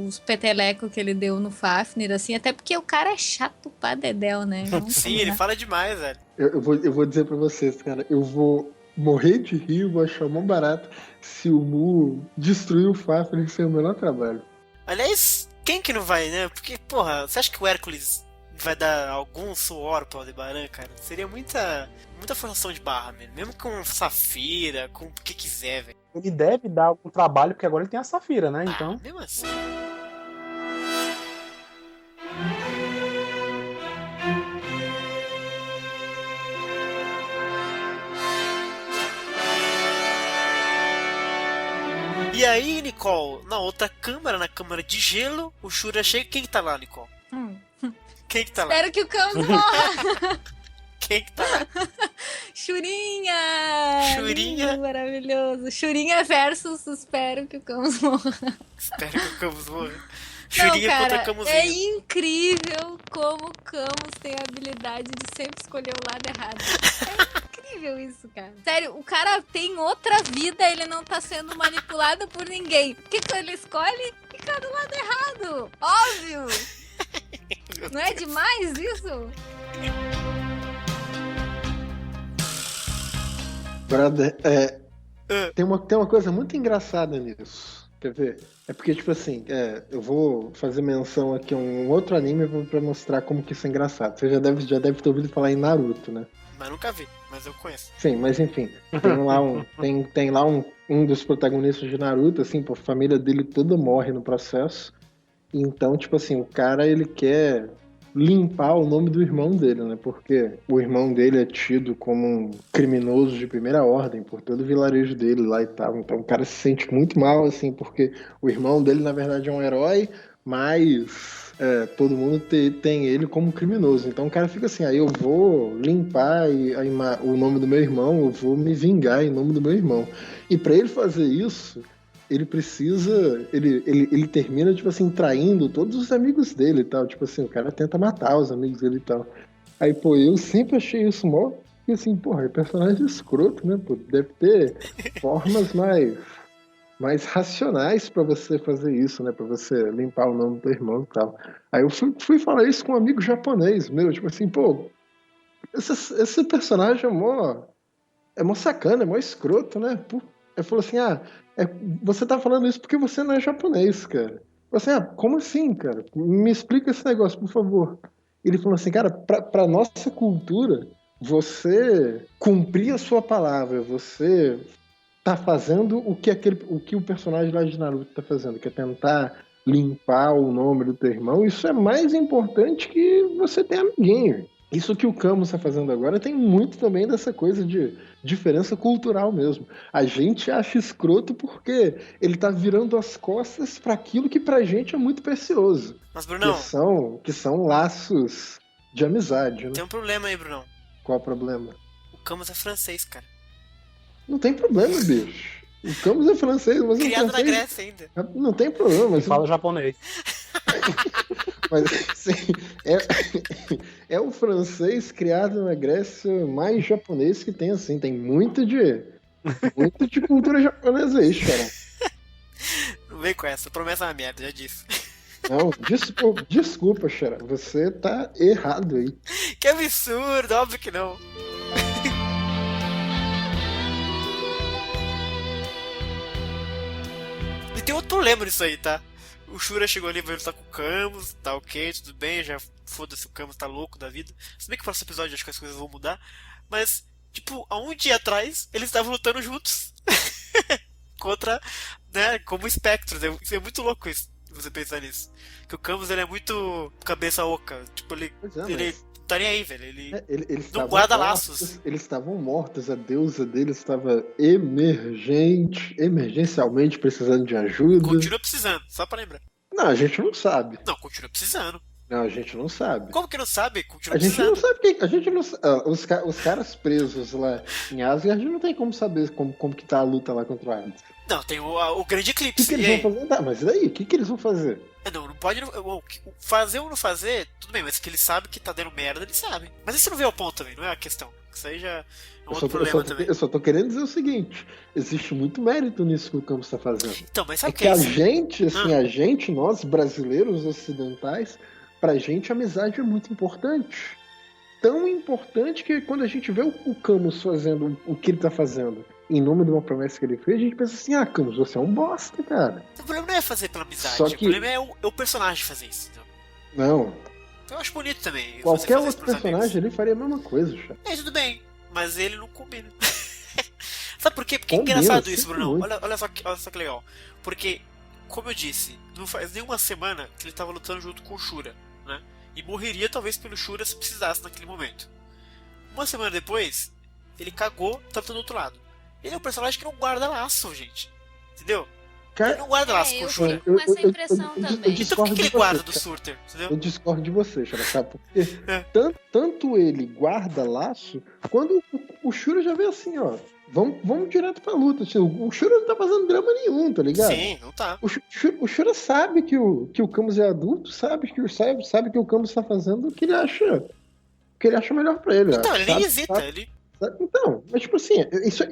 os petelecos que ele deu no Fafnir, assim, até porque o cara é chato pra dedéu, né? Sim, ele fala demais, velho. Eu vou dizer pra vocês, cara, eu vou morrer de rir, vou achar mó barato se o Mu destruir o Fafnir sem o menor trabalho. Aliás, quem que não vai, né? Porque, porra, você acha que o Hércules vai dar algum suor pro Aldebaran, cara? Seria muita forçação de barra mesmo com Safira, com o que quiser, velho. Ele deve dar algum trabalho, porque agora ele tem a Safira, né? Então. Mesmo assim. E aí, Nicole, na outra câmara, na câmara de gelo, o Shura chega. Quem que tá lá, Nicole? Quem que tá lá? Espero que o Camus morra! Quem que tá lá? Churinha! Churinha? Lindo, maravilhoso. Churinha versus espero que o Camus morra. Espero que o Camus morra. Não, Churinha cara, contra Camusinho. é incrível como o Camus tem a habilidade de sempre escolher o lado errado. É incrível isso, cara. Sério, o cara tem outra vida, ele não tá sendo manipulado por ninguém. Porque quando ele escolhe, fica do lado errado. Óbvio! Não é demais isso? Brother, tem uma coisa muito engraçada nisso. Quer ver? É porque, tipo assim, eu vou fazer menção aqui a um outro anime pra mostrar como que isso é engraçado. Você já deve ter ouvido falar em Naruto, né? Mas nunca vi, mas eu conheço. Sim, mas enfim, tem lá um dos protagonistas de Naruto, assim, pô, a família dele toda morre no processo. Então, tipo assim, o cara, ele quer limpar o nome do irmão dele, né? Porque o irmão dele é tido como um criminoso de primeira ordem por todo o vilarejo dele lá e tal. Então o cara se sente muito mal, assim, porque o irmão dele, na verdade, é um herói, mas todo mundo tem ele como criminoso. Então o cara fica assim, aí eu vou limpar o nome do meu irmão, eu vou me vingar em nome do meu irmão. E pra ele fazer isso, ele precisa, ele termina, tipo assim, traindo todos os amigos dele e tal, tipo assim, o cara tenta matar os amigos dele e tal. Aí, pô, eu sempre achei isso mó, e assim, porra, é personagem escroto, né, pô, deve ter formas mais racionais pra você fazer isso, né, pra você limpar o nome do irmão e tal. Aí eu fui falar isso com um amigo japonês meu, tipo assim, pô, esse personagem é mó sacana, é mó escroto, né, pô. Ele falou assim, você tá falando isso porque você não é japonês, cara. Eu falei assim, como assim, cara? Me explica esse negócio, por favor. Ele falou assim, cara, pra nossa cultura, você cumprir a sua palavra, você tá fazendo o que o personagem lá de Naruto tá fazendo, que é tentar limpar o nome do teu irmão, isso é mais importante que você ter amiguinho. Isso que o Camus está fazendo agora tem muito também dessa coisa de diferença cultural mesmo. A gente acha escroto porque ele tá virando as costas para aquilo que pra gente é muito precioso. Mas, Brunão, que são laços de amizade, né? Tem um problema aí, Brunão. Qual o problema? O Camus é francês, cara. Não tem problema, bicho. O Camus é francês, mas Criado francês... na Grécia ainda. Não tem problema. Ele fala japonês. Mas assim, é o francês criado na Grécia mais japonês que tem, assim. Tem muito de cultura japonesa aí, cara. Não vem com essa, promessa é uma merda, já disse. Não, desculpa, Xara. Você tá errado aí. Que absurdo, óbvio que não. E tem outro problema nisso aí, tá? O Shura chegou ali, vai lutar com o Camus, tá ok, tudo bem, já foda-se, o Camus tá louco da vida. Se bem que no próximo episódio acho que as coisas vão mudar. Mas, tipo, há um dia atrás, eles estavam lutando juntos. Contra, né, como espectros. É muito louco isso, você pensar nisso. Que o Camus, ele é muito cabeça oca. Tipo, ele tá nem aí, velho. Ele Eles não estavam guarda mortos, laços. eles estavam mortos, a deusa deles estava emergencialmente precisando de ajuda. Continua precisando, só pra lembrar. Não, a gente não sabe. Não, continua precisando. Não, a gente não sabe. Como que não sabe? Continua A gente precisando. não sabe quem. A gente não os caras presos lá em Asgard não tem como saber como que tá a luta lá contra o Hades. Não, tem o grande O que eclipse. eles E aí? vão fazer? Tá, mas e daí? O que eles vão fazer? Não pode. Fazer ou não fazer, tudo bem, mas que ele sabe que tá dando merda, ele sabe. Mas isso não vê o ponto também, não é a questão. Isso aí já é um outro problema também. Eu só tô querendo dizer o seguinte: existe muito mérito nisso que o Campos tá fazendo. Então, mas É sabe o que que é a isso? gente, assim, nós brasileiros ocidentais, pra gente a amizade é muito importante. Tão importante que quando a gente vê o Camus fazendo o que ele tá fazendo em nome de uma promessa que ele fez, a gente pensa assim, Camus, você é um bosta, cara. O problema não é fazer pela amizade, Só o que- problema é o personagem fazer isso. Entendeu? Não. Eu acho bonito também. Qualquer fazer outro isso pros personagem amigos. ele faria a mesma coisa, cara. Tudo bem, mas ele não combina. Sabe por quê? Porque é Combina, engraçado sim, isso, Brunão. muito. Olha só que legal. Porque, como eu disse, não faz nenhuma semana que ele tava lutando junto com o Shura, né? E morreria talvez pelo Shura se precisasse naquele momento. Uma semana depois, ele cagou, tá do outro lado. Ele é um personagem que não guarda laço, gente. Entendeu? Ele Cara, não guarda laço com eu o Shura. fico com essa impressão eu também. disse- Então por que discordo ele de você, guarda do cara. Surter? Entendeu? eu discordo de você, Xara, sabe? Porque É. tanto ele guarda laço, quando o Shura já vê assim, ó, vamos direto pra luta. O Shura não tá fazendo drama nenhum, tá ligado? Sim, não tá. O Shura sabe que o Camus é adulto, sabe que o Camus tá fazendo o que ele acha melhor pra ele. Então, ele nem sabe? hesita, ele. Então, mas tipo assim,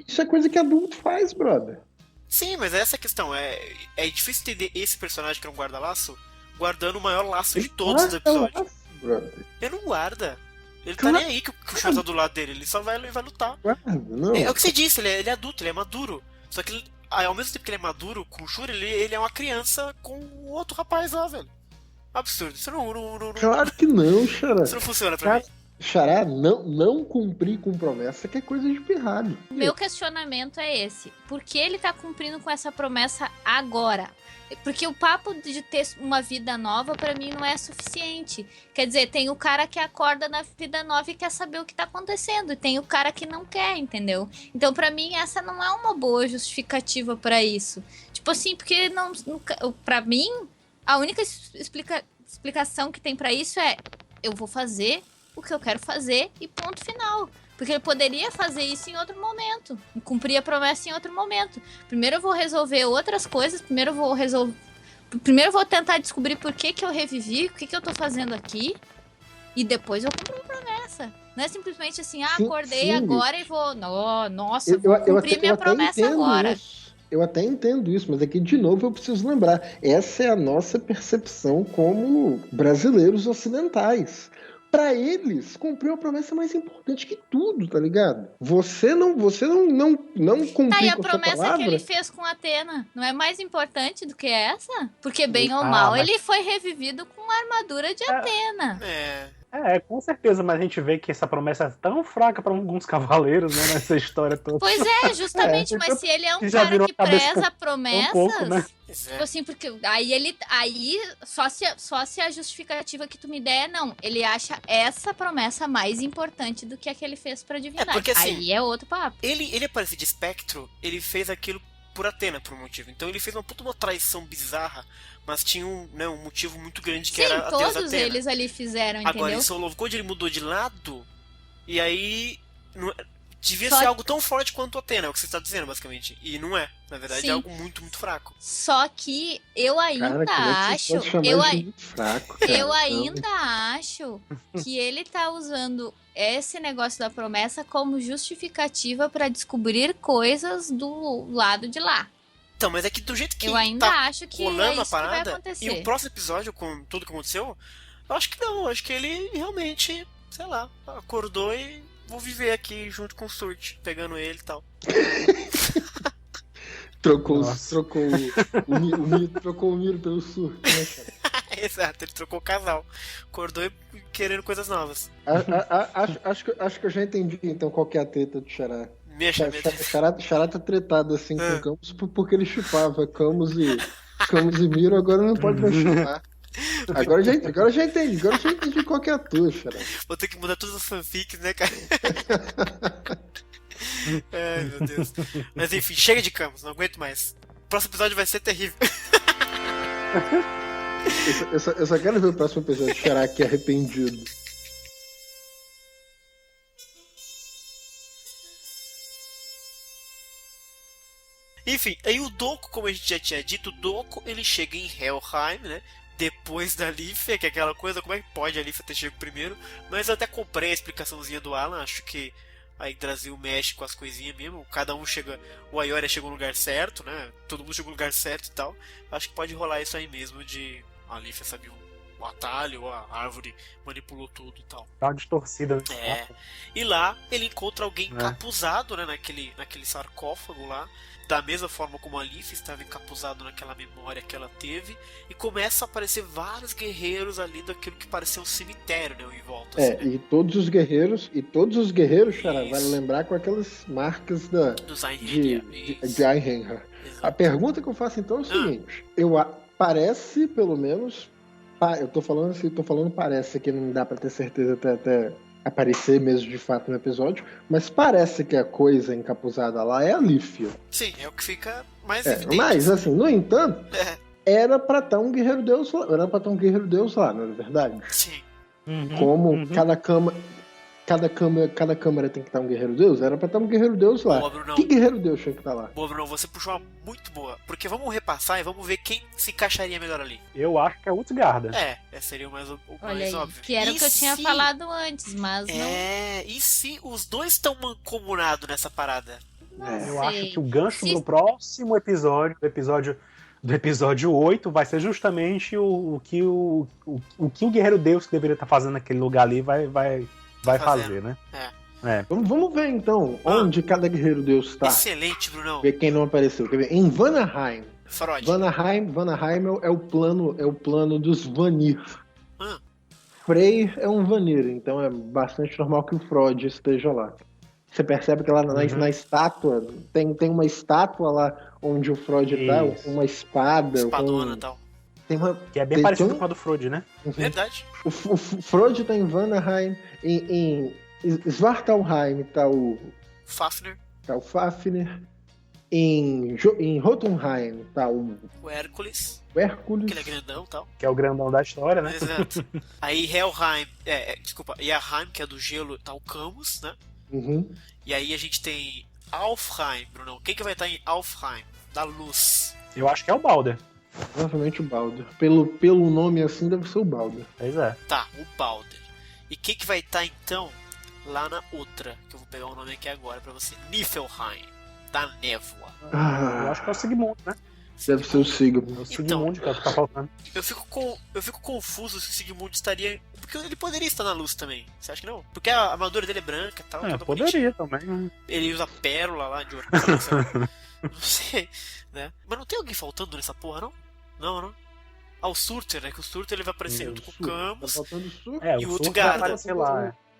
isso é coisa que adulto faz, brother. Sim, mas essa é a questão. É difícil entender esse personagem que é um guarda-laço guardando o maior laço de todos os Guarda episódios. laço, brother. Ele não guarda. Ele tá Claro. nem aí que o Shura tá do lado dele, ele só vai lutar. Guarda, não. É o que você disse, ele é adulto, ele é maduro. Só que ao mesmo tempo que ele é maduro com o Shura, ele é uma criança com o outro rapaz lá, velho. Absurdo. Isso não Claro que não, Xará. isso não funciona pra Cara, mim. Xará, não cumprir com promessa que é coisa de pirralho. Meu questionamento é esse. Por que ele tá cumprindo com essa promessa agora? Porque o papo de ter uma vida nova, pra mim, não é suficiente. Quer dizer, tem o cara que acorda na vida nova e quer saber o que tá acontecendo. E tem o cara que não quer, entendeu? Então, pra mim, essa não é uma boa justificativa pra isso. Tipo assim, porque pra mim, a única explicação que tem pra isso é: eu vou fazer o que eu quero fazer e ponto final. Porque ele poderia fazer isso em outro momento. E cumprir a promessa em outro momento. Primeiro eu vou resolver outras coisas. Primeiro eu vou tentar descobrir por que eu revivi, o que eu tô fazendo aqui. E depois eu cumpro a promessa. Não é simplesmente assim, Sim, acordei sim. agora e vou... Nossa, vou cumprir minha promessa entendo agora. isso. Eu até entendo isso, mas aqui de novo eu preciso lembrar. Essa é a nossa percepção como brasileiros ocidentais. Pra eles, cumprir uma promessa é mais importante que tudo, tá ligado? Você não cumprir Tá, e a com a sua promessa palavra... que ele fez com Atena não é mais importante do que essa? Porque, bem ou Ah, mal, mas- ele foi revivido com a armadura de Atena. Com certeza, mas a gente vê que essa promessa é tão fraca pra alguns cavaleiros, né, nessa história toda. Pois é, justamente, mas se ele é um que já cara virou que a cabeça preza um promessas, pouco, né? tipo assim, porque aí só se a justificativa que tu me der é não, ele acha essa promessa mais importante do que a que ele fez pra divindade. porque, assim, aí é outro papo. Ele aparecer de espectro, ele fez aquilo por Atena, por um motivo. Então ele fez uma puta uma traição bizarra, mas tinha um motivo muito grande que Sim, era a deusa todos Atena. eles ali fizeram, Agora, entendeu? em Soul of Gold, ele mudou de lado, e aí devia Só ser que- algo tão forte quanto Atena, é o que você está dizendo, basicamente. E não é. Na verdade, Sim. é algo muito, muito fraco. Só que eu ainda Cara, como é que acho, você pode chamar eu, isso ai- de muito fraco, cara? eu Não. ainda acho que ele tá usando esse negócio da promessa como justificativa pra descobrir coisas do lado de lá. Então, mas é que do jeito que Eu ainda tá acho que é rolando a isso que vai parada, acontecer. e o próximo episódio, com tudo que aconteceu, eu acho que não. Eu acho que ele realmente, sei lá, acordou e vou viver aqui junto com o Surt, pegando ele e tal. Trocou Nossa. o Miro pelo surto, né, cara? Exato, ele trocou o casal. Acordou e querendo coisas novas. Acho que eu já entendi, então, qual que é a treta do Xará. Mexa, Xará tá tretado assim com o Camus porque ele chupava Camus e Miro, agora não pode mais chupar. Agora eu já entendi qual que é a tua, Xará. Vou ter que mudar todas as fanfics, né, cara? Ai, meu Deus. Mas enfim, chega de Camus, não aguento mais. O próximo episódio vai ser terrível. Eu só quero ver o próximo episódio de Xará aqui arrependido. Enfim, aí o Doku, como a gente já tinha dito, o Doku ele chega em Helheim, né? Depois da Lífia, que é aquela coisa, como é que pode a Lífia ter chegado primeiro? Mas eu até comprei a explicaçãozinha do Alan, acho que aí Brasil mexe com as coisinhas mesmo, cada um chega, o Ayoria chegou no lugar certo, né? Todo mundo chegou no lugar certo e tal. Acho que pode rolar isso aí mesmo de a Lífia sabia o atalho, a árvore manipulou tudo e tal. Tá uma distorcida. É. E lá ele encontra alguém encapuzado, né, naquele sarcófago lá, da mesma forma como a Lífia estava encapuzado naquela memória que ela teve, e começa a aparecer vários guerreiros ali daquilo que parecia um cemitério, né, em volta. Assim, né? E todos os guerreiros, Xará, vale lembrar com aquelas marcas dos de Einherjar. A pergunta que eu faço então é o seguinte, parece, pelo menos, eu tô falando parece, que não dá pra ter certeza até aparecer mesmo de fato no episódio, mas parece que a coisa encapuzada lá é a Lífia. Sim, é o que fica mais evidente. Mas, assim, no entanto, era pra estar um guerreiro deus lá, não é verdade? Sim. Como cada câmara tem que estar um guerreiro deus, era pra estar um guerreiro deus lá. Boa, Brunão. Que guerreiro deus tinha que estar lá? Boa, Bruno, você puxou uma muito boa. Porque vamos repassar e vamos ver quem se encaixaria melhor ali. Eu acho que é Utgarda. Seria o mais Olha aí, óbvio. que era o que eu tinha falado antes, mas não... E se os dois estão mancomunados nessa parada? Eu acho que o gancho do próximo episódio, do episódio 8, vai ser justamente o que o Guerreiro Deus que deveria estar fazendo naquele lugar ali vai fazer, né? Vamos ver então onde cada guerreiro deus está. Excelente, Brunão. Ver quem não apareceu. Quer ver? Em Vanaheim. Freud. Vanaheim é o plano dos Vanir. Freyr é um Vanir, então é bastante normal que o Freud esteja lá. Você percebe que lá na estátua, tem uma estátua lá onde o Freud tá, uma espada. Espadona e tal. Que é bem parecido com a do Freud, né? Verdade. O Freud tá em Vanaheim, em Svartalheim tá o Fafnir. Em Jotunheim tá o Hércules. O Hércules. Que ele é grandão e tal. Que é o grandão da história, né? Exato. Aí Helheim, Yaheim, que é do gelo, tá o Camus, né? Uhum. E aí a gente tem Alfheim, Brunão. Quem que vai estar em Alfheim? Da luz. Eu acho que é o Balder. Provavelmente o Balder. Pelo nome assim, deve ser o Balder. Pois é. Tá, o Balder. E quem que vai estar então lá na outra? Que eu vou pegar o nome aqui agora pra você. Niflheim, da névoa. Eu acho que é o Sigmund, né? Deve ser o Sigmund. O Sigmund que é o que tá faltando. Eu fico confuso se o Sigmund estaria... Porque ele poderia estar na luz também. Você acha que não? Porque a armadura dele é branca e tal. Poderia também. Ele usa pérola lá de ouro. Não sei, né? Mas não tem alguém faltando nessa porra, não? Não. Ah, o Surtur, né? Que o Surtur ele vai aparecer junto com o Camus. Tá faltando o Surtur. E o Utgarda.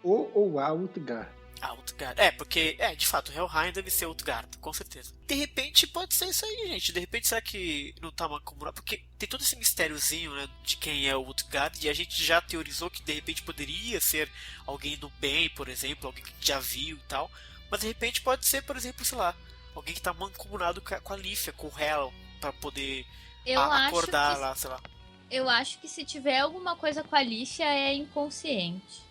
Ou a Utgarda. Utgarda. Porque, de fato, Helheim deve ser Utgarda, com certeza. De repente pode ser isso aí, gente. De repente será que não tá mancomunado? Porque tem todo esse mistériozinho, né, de quem é o Utgarda, e a gente já teorizou que de repente poderia ser alguém do bem, por exemplo, alguém que já viu e tal. Mas de repente pode ser, por exemplo, sei lá, alguém que tá mancomunado com a Lífia, com o Hel, pra poder acordar lá, sei lá. Eu acho que se tiver alguma coisa com a Lífia é inconsciente.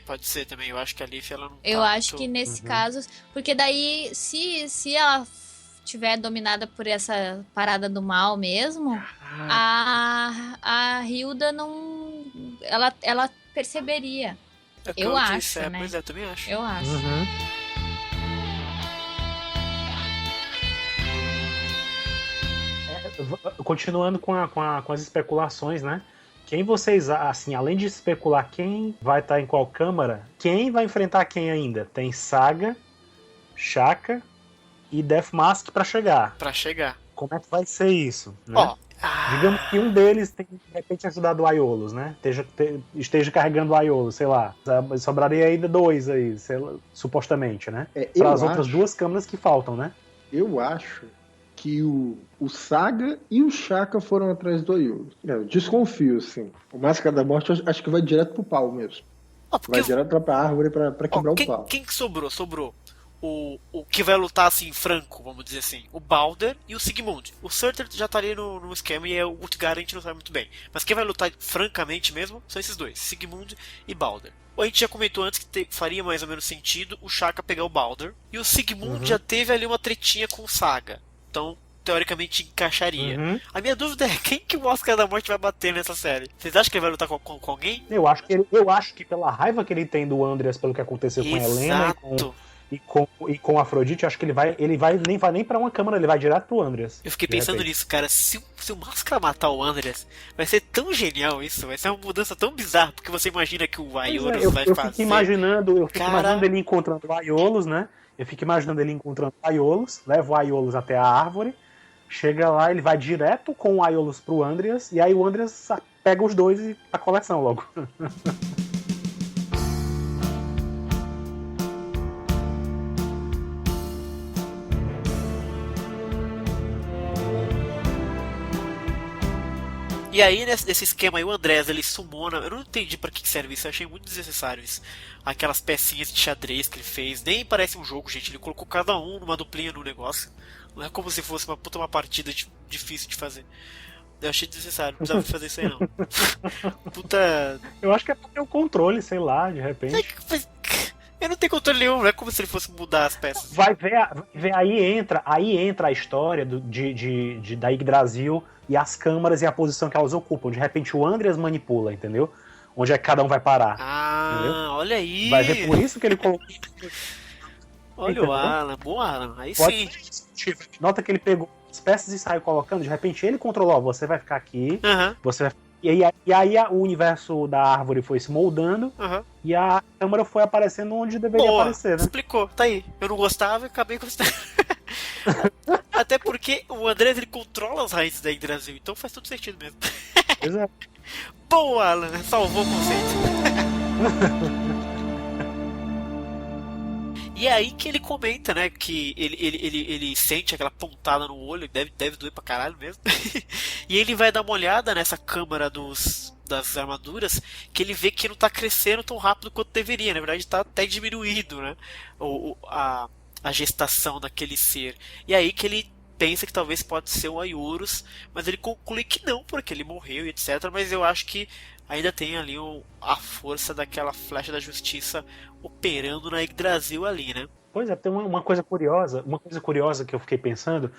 Pode ser também. Eu acho que a Lífia ela não Eu acho que nesse caso... Porque daí, se ela tiver dominada por essa parada do mal mesmo, a Hilda não... Ela perceberia. Eu acho, né? Pois é, eu também acho. Eu acho. Continuando com as especulações, né? Quem vocês, assim, além de especular quem vai estar em qual câmara, quem vai enfrentar quem ainda? Tem Saga, Shaka e Death Mask pra chegar. Como é que vai ser isso? Né? Digamos que um deles tem, de repente, ajudado o Aiolos, né? Esteja carregando o Aiolos, sei lá. Sobraria ainda 2 aí, sei lá, supostamente, né? Para as outras 2 câmaras que faltam, né? Eu acho que o Saga e o Shaka foram atrás do Aiolus. Eu desconfio, assim. O Máscara da Morte acho que vai direto pro pau mesmo. Vai direto lá pra árvore pra quebrar o pau. Quem que sobrou? Sobrou o que vai lutar assim, franco, vamos dizer assim, o Balder e o Sigmund. O Surtur já tá ali no esquema e o Utgarde a gente não sabe muito bem. Mas quem vai lutar francamente mesmo são esses dois, Sigmund e Balder. A gente já comentou antes que faria mais ou menos sentido o Shaka pegar o Balder. E o Sigmund já teve ali uma tretinha com o Saga. Então, teoricamente, encaixaria. A minha dúvida é quem que o Máscara da Morte vai bater nessa série? Vocês acham que ele vai lutar com alguém? Eu acho que pela raiva que ele tem do Andreas pelo que aconteceu com a Helena e com a Afrodite, acho que ele nem vai nem pra uma câmara, ele vai direto pro Andreas. Eu fiquei pensando nisso, cara. Se o Máscara matar o Andreas, vai ser tão genial isso. Vai ser uma mudança tão bizarra, porque você imagina que o Aiolus vai fazer. Eu fico imaginando ele encontrando o Aiolus, né? Eu fico imaginando ele encontrando o Aiolus, leva o Aiolus até a árvore, chega lá, ele vai direto com o Aiolus pro Andreas, e aí o Andreas pega os dois e a coleção logo. E aí, nesse esquema aí, o Andrés, ele sumona. Eu não entendi pra que serve isso, eu achei muito desnecessário isso. Aquelas pecinhas de xadrez que ele fez, nem parece um jogo, gente. Ele colocou cada um numa duplinha no negócio. Não é como se fosse uma partida difícil de fazer. Eu achei desnecessário, não precisava fazer isso aí não. Puta. Eu acho que é pra ter o controle, sei lá, de repente. Eu não tenho controle nenhum, não é como se ele fosse mudar as peças. Vai ver aí entra a história da Yggdrasil e as câmaras e a posição que elas ocupam. De repente o Andreas manipula, entendeu? Onde é que cada um vai parar. Entendeu? Olha aí! Vai ver por isso que ele colocou. Olha entendeu? O Alan, bom Alan, aí pode sim. Nota que ele pegou as peças e saiu colocando, de repente ele controlou, você vai ficar aqui, você vai. E aí o universo da árvore foi se moldando e a câmera foi aparecendo onde deveria aparecer, né? Explicou, tá aí. Eu não gostava e acabei gostando. Até porque o Andrés ele controla as raízes da Yggdrasil, então faz todo sentido mesmo. Exato. Bom, Alan, salvou o conceito. E é aí que ele comenta, né, que ele sente aquela pontada no olho, deve doer pra caralho mesmo. E ele vai dar uma olhada nessa câmara das armaduras, que ele vê que não tá crescendo tão rápido quanto deveria. Na verdade tá até diminuído, né, a gestação daquele ser. E aí que ele pensa que talvez pode ser o Aiolus, mas ele conclui que não, porque ele morreu e etc. Mas eu acho que ainda tem ali a força daquela flecha da justiça operando na Yggdrasil ali, né? Pois é, tem uma coisa curiosa que eu fiquei pensando,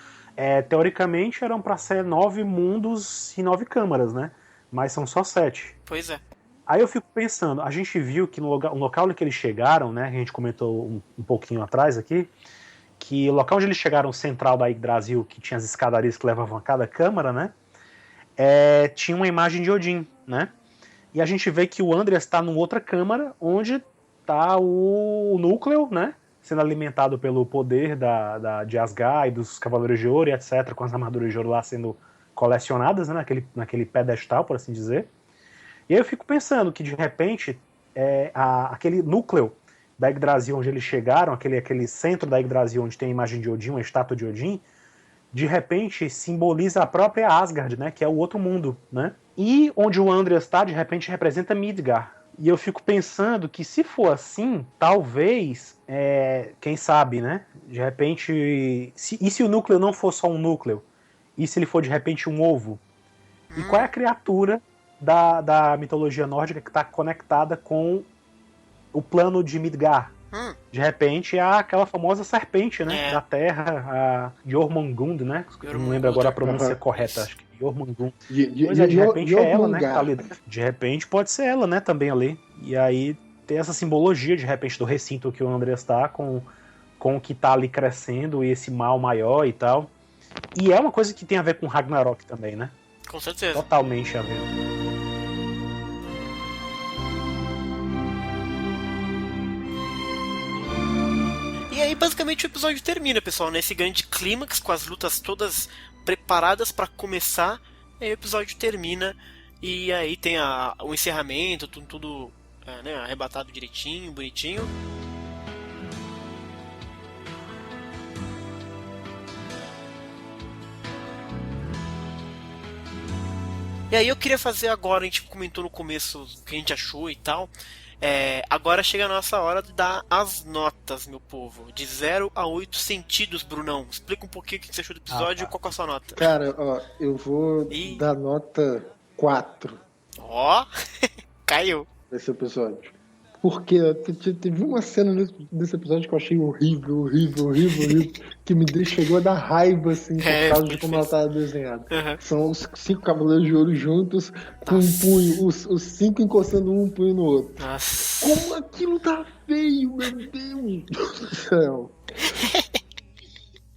teoricamente eram para ser 9 mundos e 9 câmaras, né? Mas são só 7. Pois é. Aí eu fico pensando, a gente viu que no local onde eles chegaram, né? A gente comentou um pouquinho atrás aqui, que o local onde eles chegaram, central da Yggdrasil, que tinha as escadarias que levavam a cada câmara, né? Tinha uma imagem de Odin, né? E a gente vê que o Andreas está numa outra câmara, onde está o núcleo, né? Sendo alimentado pelo poder de Asgard e dos Cavaleiros de Ouro e etc., com as armaduras de ouro lá sendo colecionadas, né? naquele pedestal, por assim dizer. E aí eu fico pensando que, de repente, aquele núcleo da Yggdrasil onde eles chegaram, aquele centro da Yggdrasil onde tem a imagem de Odin, uma estátua de Odin, de repente simboliza a própria Asgard, né? Que é o outro mundo, né? E onde o Andreas está, de repente, representa Midgard. E eu fico pensando que se for assim, talvez, quem sabe, né? De repente, e se o núcleo não for só um núcleo? E se ele for, de repente, um ovo? E qual é a criatura da mitologia nórdica que está conectada com o plano de Midgard? De repente, é aquela famosa serpente, né? Da terra, a Jormungand, né? Não lembro agora a pronúncia correta, acho que Jormungand. Pois de repente é ela, né? Que tá ali. De repente pode ser ela, né? Também ali. E aí tem essa simbologia, de repente, do recinto que o Andreas tá com o que tá ali crescendo e esse mal maior e tal. E é uma coisa que tem a ver com Ragnarok também, né? Com certeza. Totalmente a ver. E aí basicamente o episódio termina, pessoal, nesse grande clímax, com as lutas todas preparadas para começar. E aí o episódio termina e aí tem o encerramento, tudo né, arrebatado direitinho, bonitinho. E aí eu queria fazer agora, a gente comentou no começo o que a gente achou e tal. Agora chega a nossa hora de dar as notas, meu povo. De 0 a 8 sentidos, Brunão. Explica um pouquinho o que você achou do episódio e qual que é a sua nota. Cara, ó, eu vou dar nota 4. Ó, caiu. Nesse episódio. Porque teve uma cena desse episódio que eu achei horrível, que chegou a dar raiva, assim, por causa de como ela tava desenhada. Uhum. São os 5 Cavaleiros de Ouro juntos, com um punho, os 5 encostando um punho no outro. Nossa. Como aquilo tá feio, meu Deus do céu.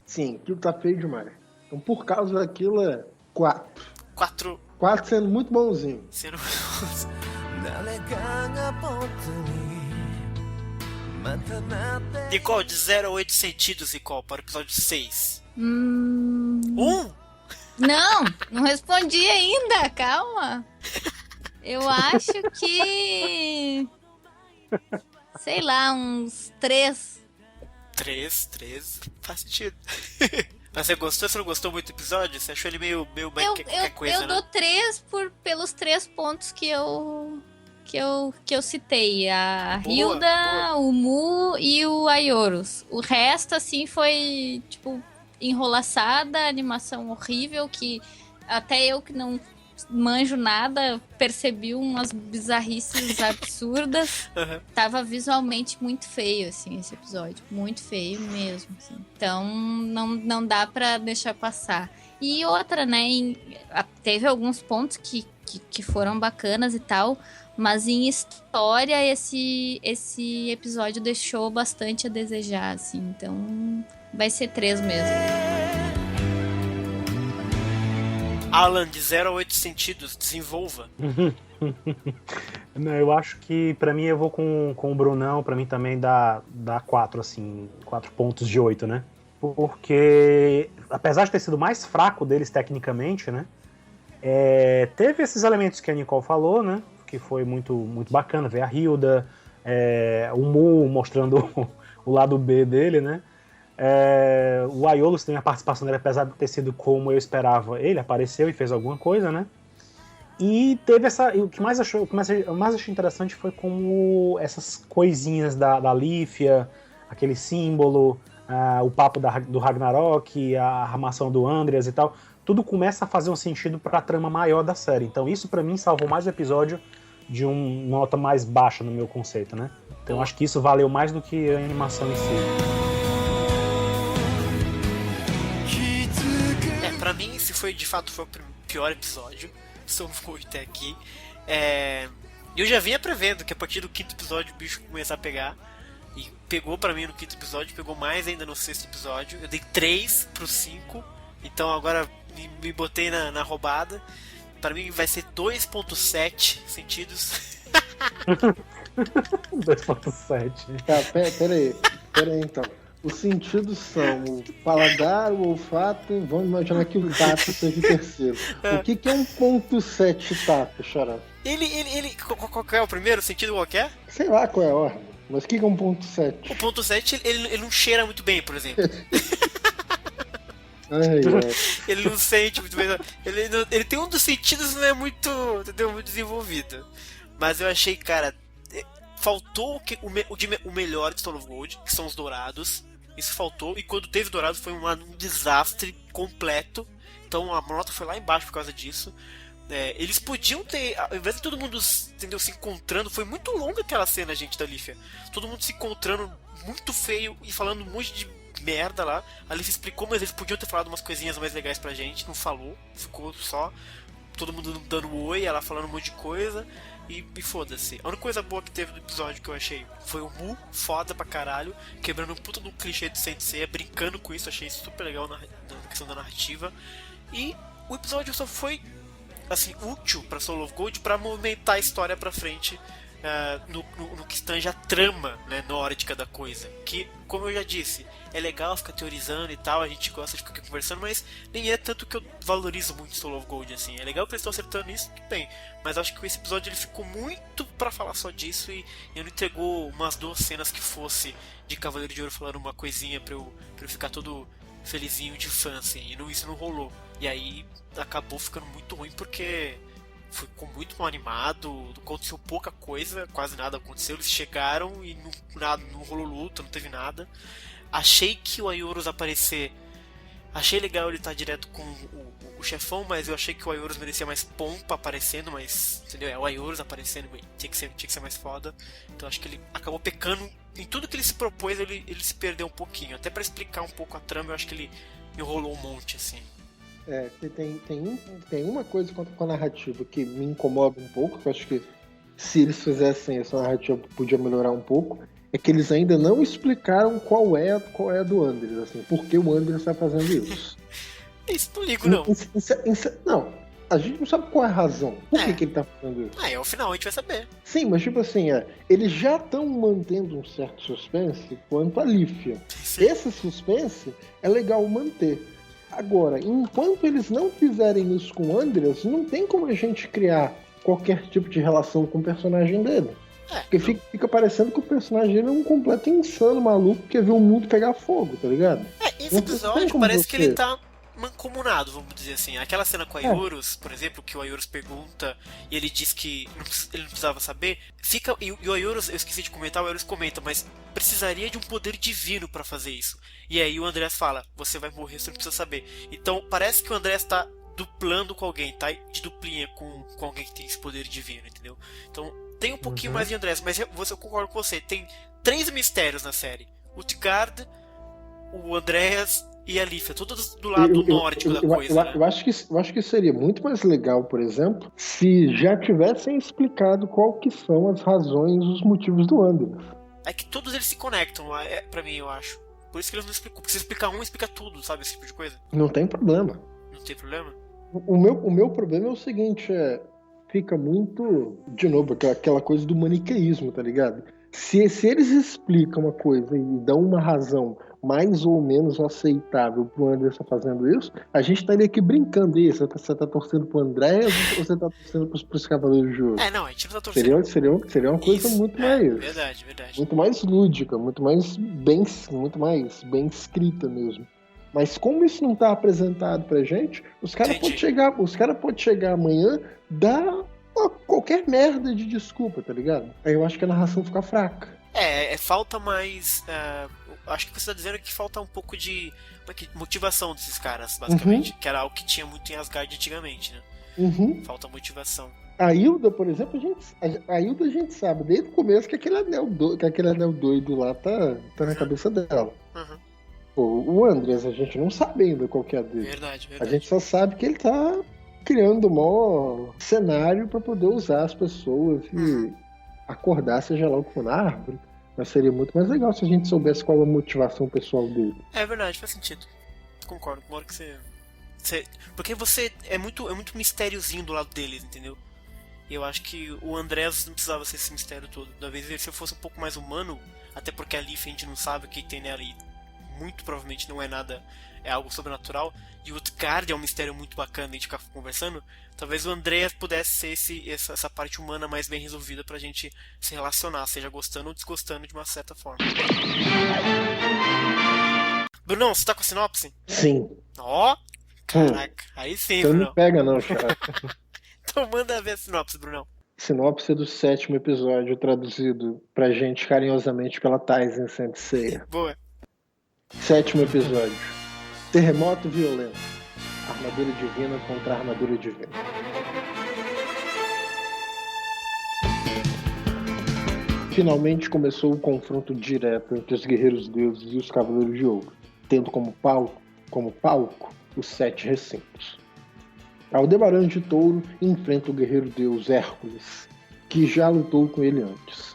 Sim, aquilo tá feio demais. Então, por causa daquilo, 4. 4 sendo muito bonzinho. Sendo muito bonzinho. Nicole, de 0 a 8 sentidos, Nicole, para o episódio 6. 1? Não respondi ainda, calma. Eu acho que... sei lá, uns 3. 3? Faz sentido. Mas você gostou? Você não gostou muito do episódio? Você achou ele meio qualquer coisa, eu dou 3 pelos 3 pontos que eu citei. A Hilda, o Mu e o Ayorus. O resto, assim, foi, tipo, enrolaçada, animação horrível, que até eu que não manjo nada, percebi umas bizarrices absurdas. Uhum. Tava visualmente muito feio, assim, esse episódio. Muito feio mesmo, assim. Então, não dá pra deixar passar. E outra, né, teve alguns pontos que foram bacanas e tal, mas em história esse episódio deixou bastante a desejar, assim. Então, vai ser 3 mesmo. Alan, de 0 a 8 sentidos, desenvolva. Não, eu acho que pra mim eu vou com o Brunão, pra mim também dá 4, assim, 4 pontos de 8, né? Porque, apesar de ter sido mais fraco deles tecnicamente, né? Teve esses elementos que a Nicole falou, né? Que foi muito, muito bacana ver a Hilda, o Mu mostrando o lado B dele, né? O Aiolos tem a participação dele, apesar de ter sido como eu esperava, ele apareceu e fez alguma coisa, né? E teve o que eu mais achei interessante foi como essas coisinhas da Lífia, aquele símbolo, o papo do Ragnarok, a armação do Andreas e tal, tudo começa a fazer um sentido para a trama maior da série. Então isso para mim salvou mais o episódio de uma nota mais baixa no meu conceito, né? Então acho que isso valeu mais do que a animação em si. Pra mim, esse foi de fato o pior episódio. Só foi até aqui. Eu já vinha prevendo que a partir do 5º episódio o bicho começar a pegar. E pegou pra mim no 5º episódio, pegou mais ainda no 6º episódio. Eu dei 3 pro 5. Então agora me botei na roubada. Pra mim vai ser 2.7 sentidos. 2.7. Tá, peraí então. Os sentidos são o paladar, o olfato, vamos imaginar que o tato seja o terceiro. O que é 1.7 tato, Xará? Qual é o primeiro sentido qualquer? Sei lá qual é a ordem, mas o que é 1.7? O 1.7 ele não cheira muito bem, por exemplo. Ele não sente muito bem. Ele tem um dos sentidos não é muito, entendeu, muito desenvolvido. Mas eu achei, cara, faltou o melhor de Stone of Gold, que são os dourados. Isso faltou, e quando teve dourados foi um desastre completo. Então a nota foi lá embaixo por causa disso. Eles podiam ter, ao invés de todo mundo, entendeu, se encontrando, foi muito longa aquela cena, gente, da Lífia. Todo mundo se encontrando muito feio e falando um monte de merda lá. A Lífia explicou, mas eles podiam ter falado umas coisinhas mais legais pra gente. Não falou, ficou só todo mundo dando oi, ela falando um monte de coisa. E foda-se. A única coisa boa que teve no episódio que eu achei foi o Mu, foda pra caralho, quebrando um puta do clichê de Saint Seiya, brincando com isso, achei super legal na questão da narrativa. E o episódio só foi, assim, útil pra Soul of Gold pra movimentar a história pra frente, no que tange a trama, né, nórdica da coisa. Que, como eu já disse, é legal ficar teorizando e tal, a gente gosta de ficar aqui conversando, mas nem é tanto que eu valorizo muito Soul of Gold, assim. É legal que eles estão acertando isso, tudo bem, mas acho que esse episódio ele ficou muito pra falar só disso e ele não entregou umas 2 cenas que fosse de Cavaleiro de Ouro falando uma coisinha pra eu ficar todo felizinho de fã, assim, e isso não rolou. E aí acabou ficando muito ruim porque ficou muito mal animado, aconteceu pouca coisa, quase nada aconteceu, eles chegaram e não rolou luta, não teve nada. Achei que o Ayorus aparecer, achei legal ele estar direto com o chefão, mas eu achei que o Ayorus merecia mais pompa aparecendo, mas, entendeu? É o Ayorus aparecendo, tinha que ser mais foda. Então acho que ele acabou pecando em tudo que ele se propôs, ele se perdeu um pouquinho. Até pra explicar um pouco a trama, eu acho que ele enrolou um monte, assim. Tem uma coisa com a narrativa que me incomoda um pouco, que eu acho que se eles fizessem essa narrativa podia melhorar um pouco, é que eles ainda não explicaram qual é a do Andres, assim, por que o Andres está fazendo isso. Isso não ligo, não. Não, a gente não sabe qual é a razão. Por que ele tá fazendo isso? Ao final a gente vai saber. Sim, mas tipo assim, eles já estão mantendo um certo suspense quanto a Lífia. Sim. Esse suspense é legal manter. Agora, enquanto eles não fizerem isso com o Andreas, não tem como a gente criar qualquer tipo de relação com o personagem dele. Porque fica parecendo que o personagem dele é um completo insano, maluco, que quer ver o mundo pegar fogo, tá ligado? Esse episódio parece que ele tá mancomunado, vamos dizer assim. Aquela cena com a Ayorus, por exemplo, que o Ayorus pergunta e ele diz que ele não precisava saber, e o Ayorus, eu esqueci de comentar, o Ayorus comenta, mas precisaria de um poder divino pra fazer isso. E aí o Andreas fala, você vai morrer, você não precisa saber. Então parece que o Andreas tá duplando com alguém, tá de duplinha com alguém que tem esse poder divino, entendeu? Então tem um pouquinho mais de Andreas, mas eu concordo com você, tem 3 mistérios na série. O Utgard, o Andreas e a Lífia, todos do lado nórdico da coisa. Eu acho que seria muito mais legal, por exemplo, se já tivessem explicado qual que são as razões, os motivos do Andreas. É que todos eles se conectam, pra mim, eu acho. Por isso que eles não explicam. Porque se explicar um, explica tudo, sabe? Esse tipo de coisa. Não tem problema. Não tem problema? O meu problema é o seguinte, fica muito, de novo, aquela coisa do maniqueísmo, tá ligado? Se eles explicam uma coisa e dão uma razão mais ou menos aceitável pro André estar fazendo isso, a gente estaria aqui brincando isso. Você tá torcendo pro André ou você tá torcendo pros Cavaleiros de Ouro? Não, a gente não tá torcendo. Seria uma coisa isso, muito mais... Verdade. Muito mais lúdica, muito mais bem escrita mesmo. Mas como isso não tá apresentado pra gente, os caras podem chegar amanhã, dar qualquer merda de desculpa, tá ligado? Aí eu acho que a narração fica fraca. Falta mais... acho que você tá dizendo que falta um pouco de motivação desses caras, basicamente. Que era algo que tinha muito em Asgard antigamente, né? Falta motivação. A Hilda, por exemplo, a gente sabe desde o começo que aquele anel doido lá tá na cabeça dela. O Andreas, a gente não sabe ainda qual que é a dele. Verdade. A gente só sabe que ele tá criando um maior cenário pra poder usar as pessoas e acordar, seja lá o que for na árvore. Mas seria muito mais legal se a gente soubesse qual é a motivação pessoal dele. É verdade, faz sentido. Concordo, com a hora que você... Porque você é muito mistériozinho do lado deles, entendeu? E eu acho que o Andreas não precisava ser esse mistério todo. Da vez se eu fosse um pouco mais humano, até porque a Lífia a gente não sabe o que tem nela e muito provavelmente não é nada, é algo sobrenatural. E o Utgard é um mistério muito bacana a gente ficar conversando. Talvez o Andreas pudesse ser essa parte humana mais bem resolvida pra gente se relacionar, seja gostando ou desgostando de uma certa forma. Brunão, você tá com a sinopse? Sim. Caraca, aí sim, Então Brunão. não pega não, cara. Então manda ver a sinopse, Brunão. Sinopse do 7º episódio, traduzido pra gente carinhosamente pela Tyson Sensei. Boa. 7º episódio. Terremoto violento. Armadura divina contra armadura divina. Finalmente começou o confronto direto entre os guerreiros deuses e os cavaleiros de ouro, tendo como palco os 7 recintos. Aldebaran de Touro enfrenta o guerreiro deus Hércules, que já lutou com ele antes.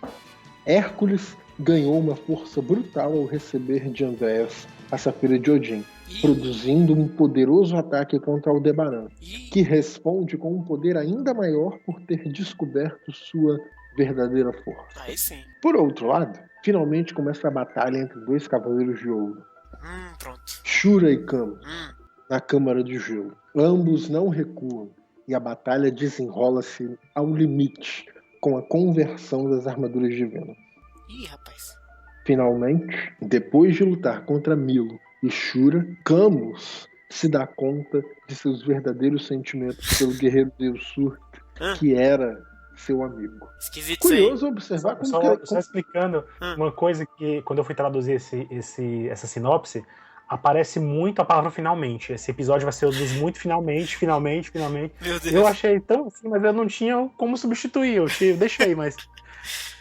Hércules ganhou uma força brutal ao receber de Andreas a Safira de Odin, produzindo um poderoso ataque contra Aldebaran, que responde com um poder ainda maior por ter descoberto sua verdadeira força. Aí sim. Por outro lado, finalmente começa a batalha entre 2 cavaleiros de ouro, pronto. Shura e Camus, na Câmara de Gelo. Ambos não recuam e a batalha desenrola-se ao limite com a conversão das armaduras divinas. Ih, rapaz. Finalmente, depois de lutar contra Milo e Shura, Camus se dá conta de seus verdadeiros sentimentos pelo guerreiro deus Surtur que era seu amigo. Esquisito. Curioso observar só explicando uma coisa que, quando eu fui traduzir essa sinopse, aparece muito a palavra finalmente. Esse episódio vai ser um dos muito finalmente. Meu Deus. Eu achei tão assim, mas eu não tinha como substituir. Eu deixei, mas...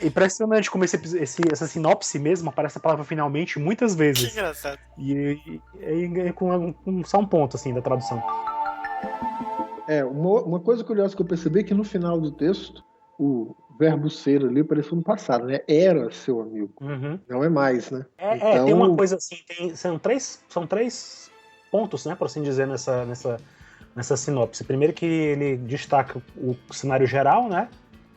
Impressionante como essa sinopse mesmo aparece a palavra finalmente muitas vezes. Que engraçado. E com só um ponto assim da tradução. Uma coisa curiosa que eu percebi é que no final do texto, o verbo ser ali apareceu no passado, né? Era seu amigo. Uhum. Não é mais, né? Então... tem uma coisa assim, são três pontos, né, por assim dizer, nessa sinopse. Primeiro que ele destaca o cenário geral, né?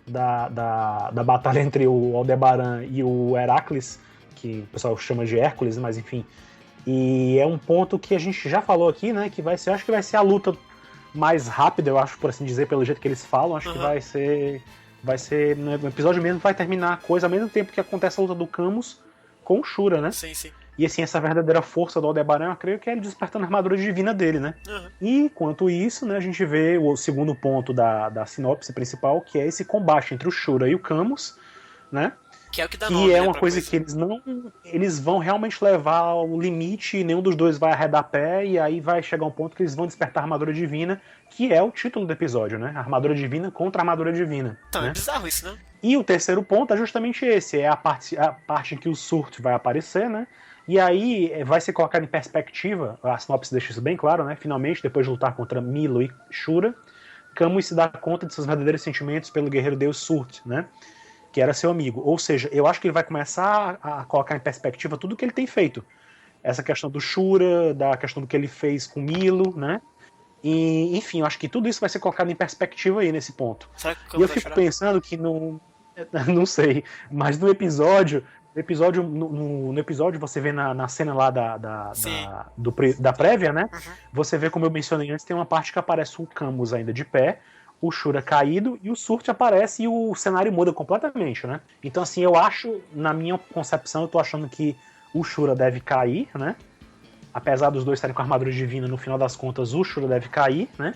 Da batalha entre o Aldebaran e o Heracles, que o pessoal chama de Hércules, mas enfim. E é um ponto que a gente já falou aqui, né? Que acho que vai ser a luta mais rápida, eu acho, por assim dizer, pelo jeito que eles falam. Acho que vai ser. No episódio mesmo vai terminar a coisa ao mesmo tempo que acontece a luta do Camus com o Shura, né? Sim. E assim, essa verdadeira força do Aldebaran, eu creio que é ele despertando a armadura divina dele, né? E, enquanto isso, né, a gente vê o segundo ponto da sinopse principal, que é esse combate entre o Shura e o Camus, né? Que é o que dá que nome, é né, uma pra coisa que eles vão realmente levar ao limite, nenhum dos dois vai arredar pé, e aí vai chegar um ponto que eles vão despertar a armadura divina, que é o título do episódio, né? Armadura divina contra a armadura divina. Então, né? é bizarro isso, né? E o terceiro ponto é justamente esse, é a parte em que o Surt vai aparecer, né? E aí vai ser colocado em perspectiva, a sinopse deixa isso bem claro, né? Finalmente, depois de lutar contra Milo e Shura, Camus se dá conta de seus verdadeiros sentimentos pelo guerreiro deus Surt, né? Que era seu amigo. Ou seja, eu acho que ele vai começar a colocar em perspectiva tudo que ele tem feito. Essa questão do Shura, da questão do que ele fez com Milo, né? E, enfim, eu acho que tudo isso vai ser colocado em perspectiva aí nesse ponto. Que e eu fico pensando que não sei, mas no episódio você vê na cena lá da prévia, né? Você vê, como eu mencionei antes, tem uma parte que aparece o Camus ainda de pé, o Shura caído e o Surt aparece e o cenário muda completamente, né? Então, assim, eu acho, na minha concepção, eu tô achando que o Shura deve cair, né? Apesar dos dois estarem com a armadura divina, no final das contas, o Shura deve cair, né?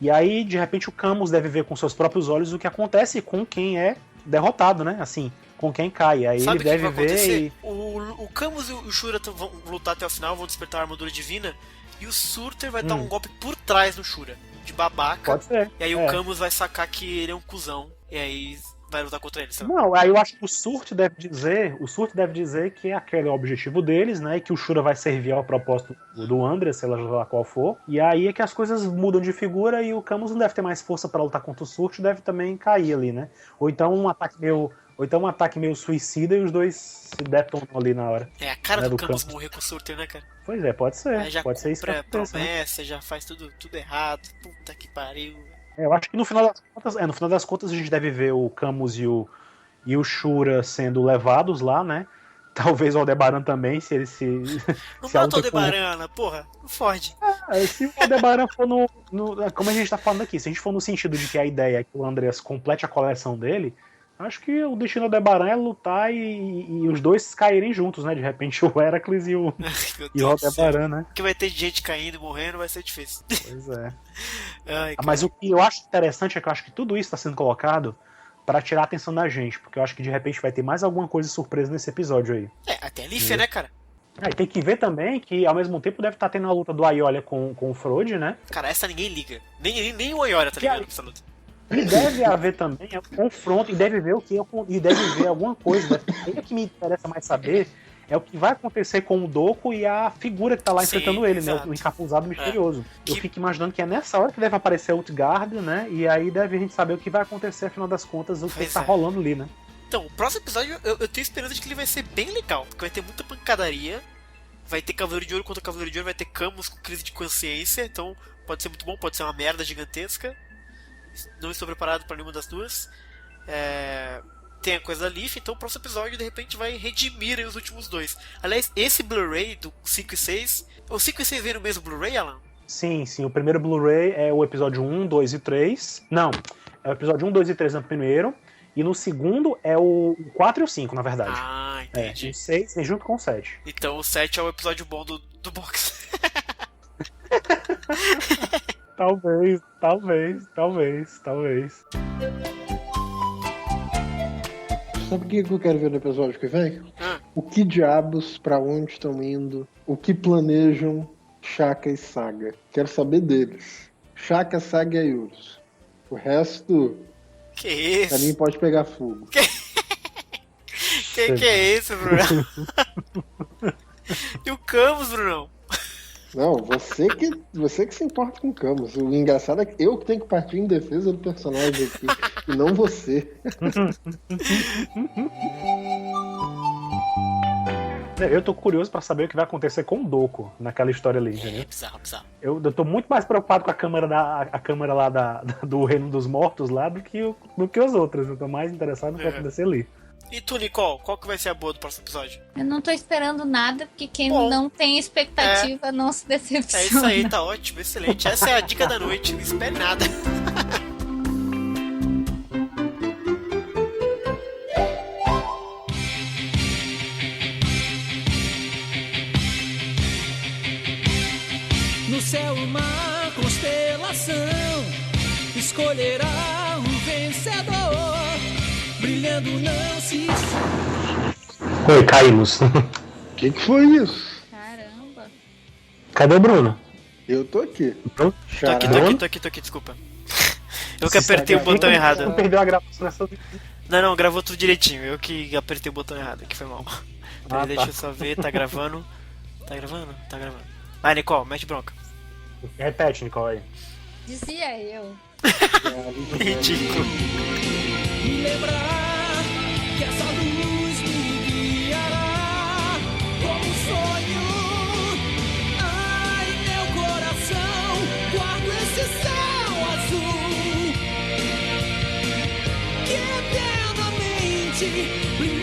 E aí, de repente, o Camus deve ver com seus próprios olhos o que acontece com quem é derrotado, né? Assim, com quem cai. Aí sabe ele deve ver o Camus e o Shura vão lutar até o final, vão despertar a armadura divina, e o Surter vai dar um golpe por trás no Shura, de babaca. Pode ser. E aí o Camus vai sacar que ele é um cuzão, e aí vai lutar contra ele, sabe? Não, aí eu acho que o Surt deve dizer que aquele é o objetivo deles, né? E que o Shura vai servir ao propósito do Andreas, sei lá qual for. E aí é que as coisas mudam de figura e o Camus não deve ter mais força pra lutar contra o Surt, deve também cair ali, né? Ou então um ataque meio suicida e os dois se detonam ali na hora. É a cara né, do Camus morrer com o Surter, né, cara? Pois é, pode ser. Aí já pode ser isso que acontece, promessa, né? Já faz tudo errado. Puta que pariu. Eu acho que no final das contas a gente deve ver o Camus e o Shura sendo levados lá, né? Talvez o Aldebaran também, se ele se... Não mata o Aldebaran, porra, não fode. Se o Aldebaran for como a gente tá falando aqui, se a gente for no sentido de que a ideia é que o Andreas complete a coleção dele, acho que o destino do Aldebaran é lutar e os dois caírem juntos, né? De repente o Heracles e o Aldebaran, né? Porque vai ter gente caindo e morrendo, vai ser difícil. Pois é. Ai, mas o que eu acho interessante é que eu acho que tudo isso está sendo colocado para tirar a atenção da gente, porque eu acho que de repente vai ter mais alguma coisa surpresa nesse episódio aí. Até a Lífia, né, cara? E tem que ver também que ao mesmo tempo deve estar tendo a luta do Aiolia com o Frode, né? Cara, essa ninguém liga. Nem o Aiolia tá ligando pra essa luta. E deve haver também um confronto, e deve ver alguma coisa. O que me interessa mais saber é o que vai acontecer com o Doku e a figura que tá lá enfrentando ele, exato. né? O encapuzado misterioso. Eu fico imaginando que é nessa hora que deve aparecer o Utgard, né? E aí deve a gente saber o que vai acontecer, afinal das contas, o que tá rolando ali, né? Então, o próximo episódio eu tenho esperança de que ele vai ser bem legal, porque vai ter muita pancadaria, vai ter Cavaleiro de Ouro contra Cavaleiro de Ouro, vai ter Camus com crise de consciência, então pode ser muito bom, pode ser uma merda gigantesca. Não estou preparado para nenhuma das duas. Tem a coisa da Leaf, então o próximo episódio de repente vai redimir aí os últimos dois. Aliás, esse Blu-ray do 5 e 6, o 5 e 6 vem no mesmo Blu-ray, Alan? Sim, o primeiro Blu-ray é o episódio 1, 2 e 3. Não, é o episódio 1, 2 e 3 no primeiro. E no segundo é o 4 e o 5, na verdade. Ah, entendi. O 6 vem junto com o 7. Então o 7 é o episódio bom do box. Talvez. Sabe o que eu quero ver no episódio que vem? O que diabos, pra onde estão indo, o que planejam Shaka e Saga. Quero saber deles. Shaka, Saga e Ayurus. O resto, Que isso? pra mim, pode pegar fogo. Que é isso, Bruno? E o Camus, Bruno? Não, você que se importa com Camus. O engraçado é que eu que tenho que partir em defesa do personagem aqui, e não você. Eu tô curioso pra saber o que vai acontecer com o Doku naquela história ali, entendeu? Bizarro. Eu tô muito mais preocupado com a câmera lá do Reino dos Mortos lá do que os outros. Eu tô mais interessado no que vai acontecer ali. E tu, Nicole, qual que vai ser a boa do próximo episódio? Eu não tô esperando nada, porque quem Bom, não tem expectativa não se decepciona. É isso aí, tá ótimo, excelente. Essa é a dica da noite, não espere nada. No céu uma constelação escolherá um vencedor, brilhando não se... Oi, caímos. O que foi isso? Caramba. Cadê o Bruno? Eu tô aqui. Tô aqui, desculpa. Eu que apertei o botão errado. Não perdeu a gravação nessa... Não, gravou tudo direitinho. Eu que apertei o botão errado, que foi mal. Peraí, deixa tá. eu só ver, tá gravando. Tá gravando. Vai, Nicole, mete bronca. Repete, Nicole. Dizia eu. Ridículo. Me lembrar que essa luz me guiará como um sonho. Ai, meu coração, guardo esse céu azul que eternamente brilha.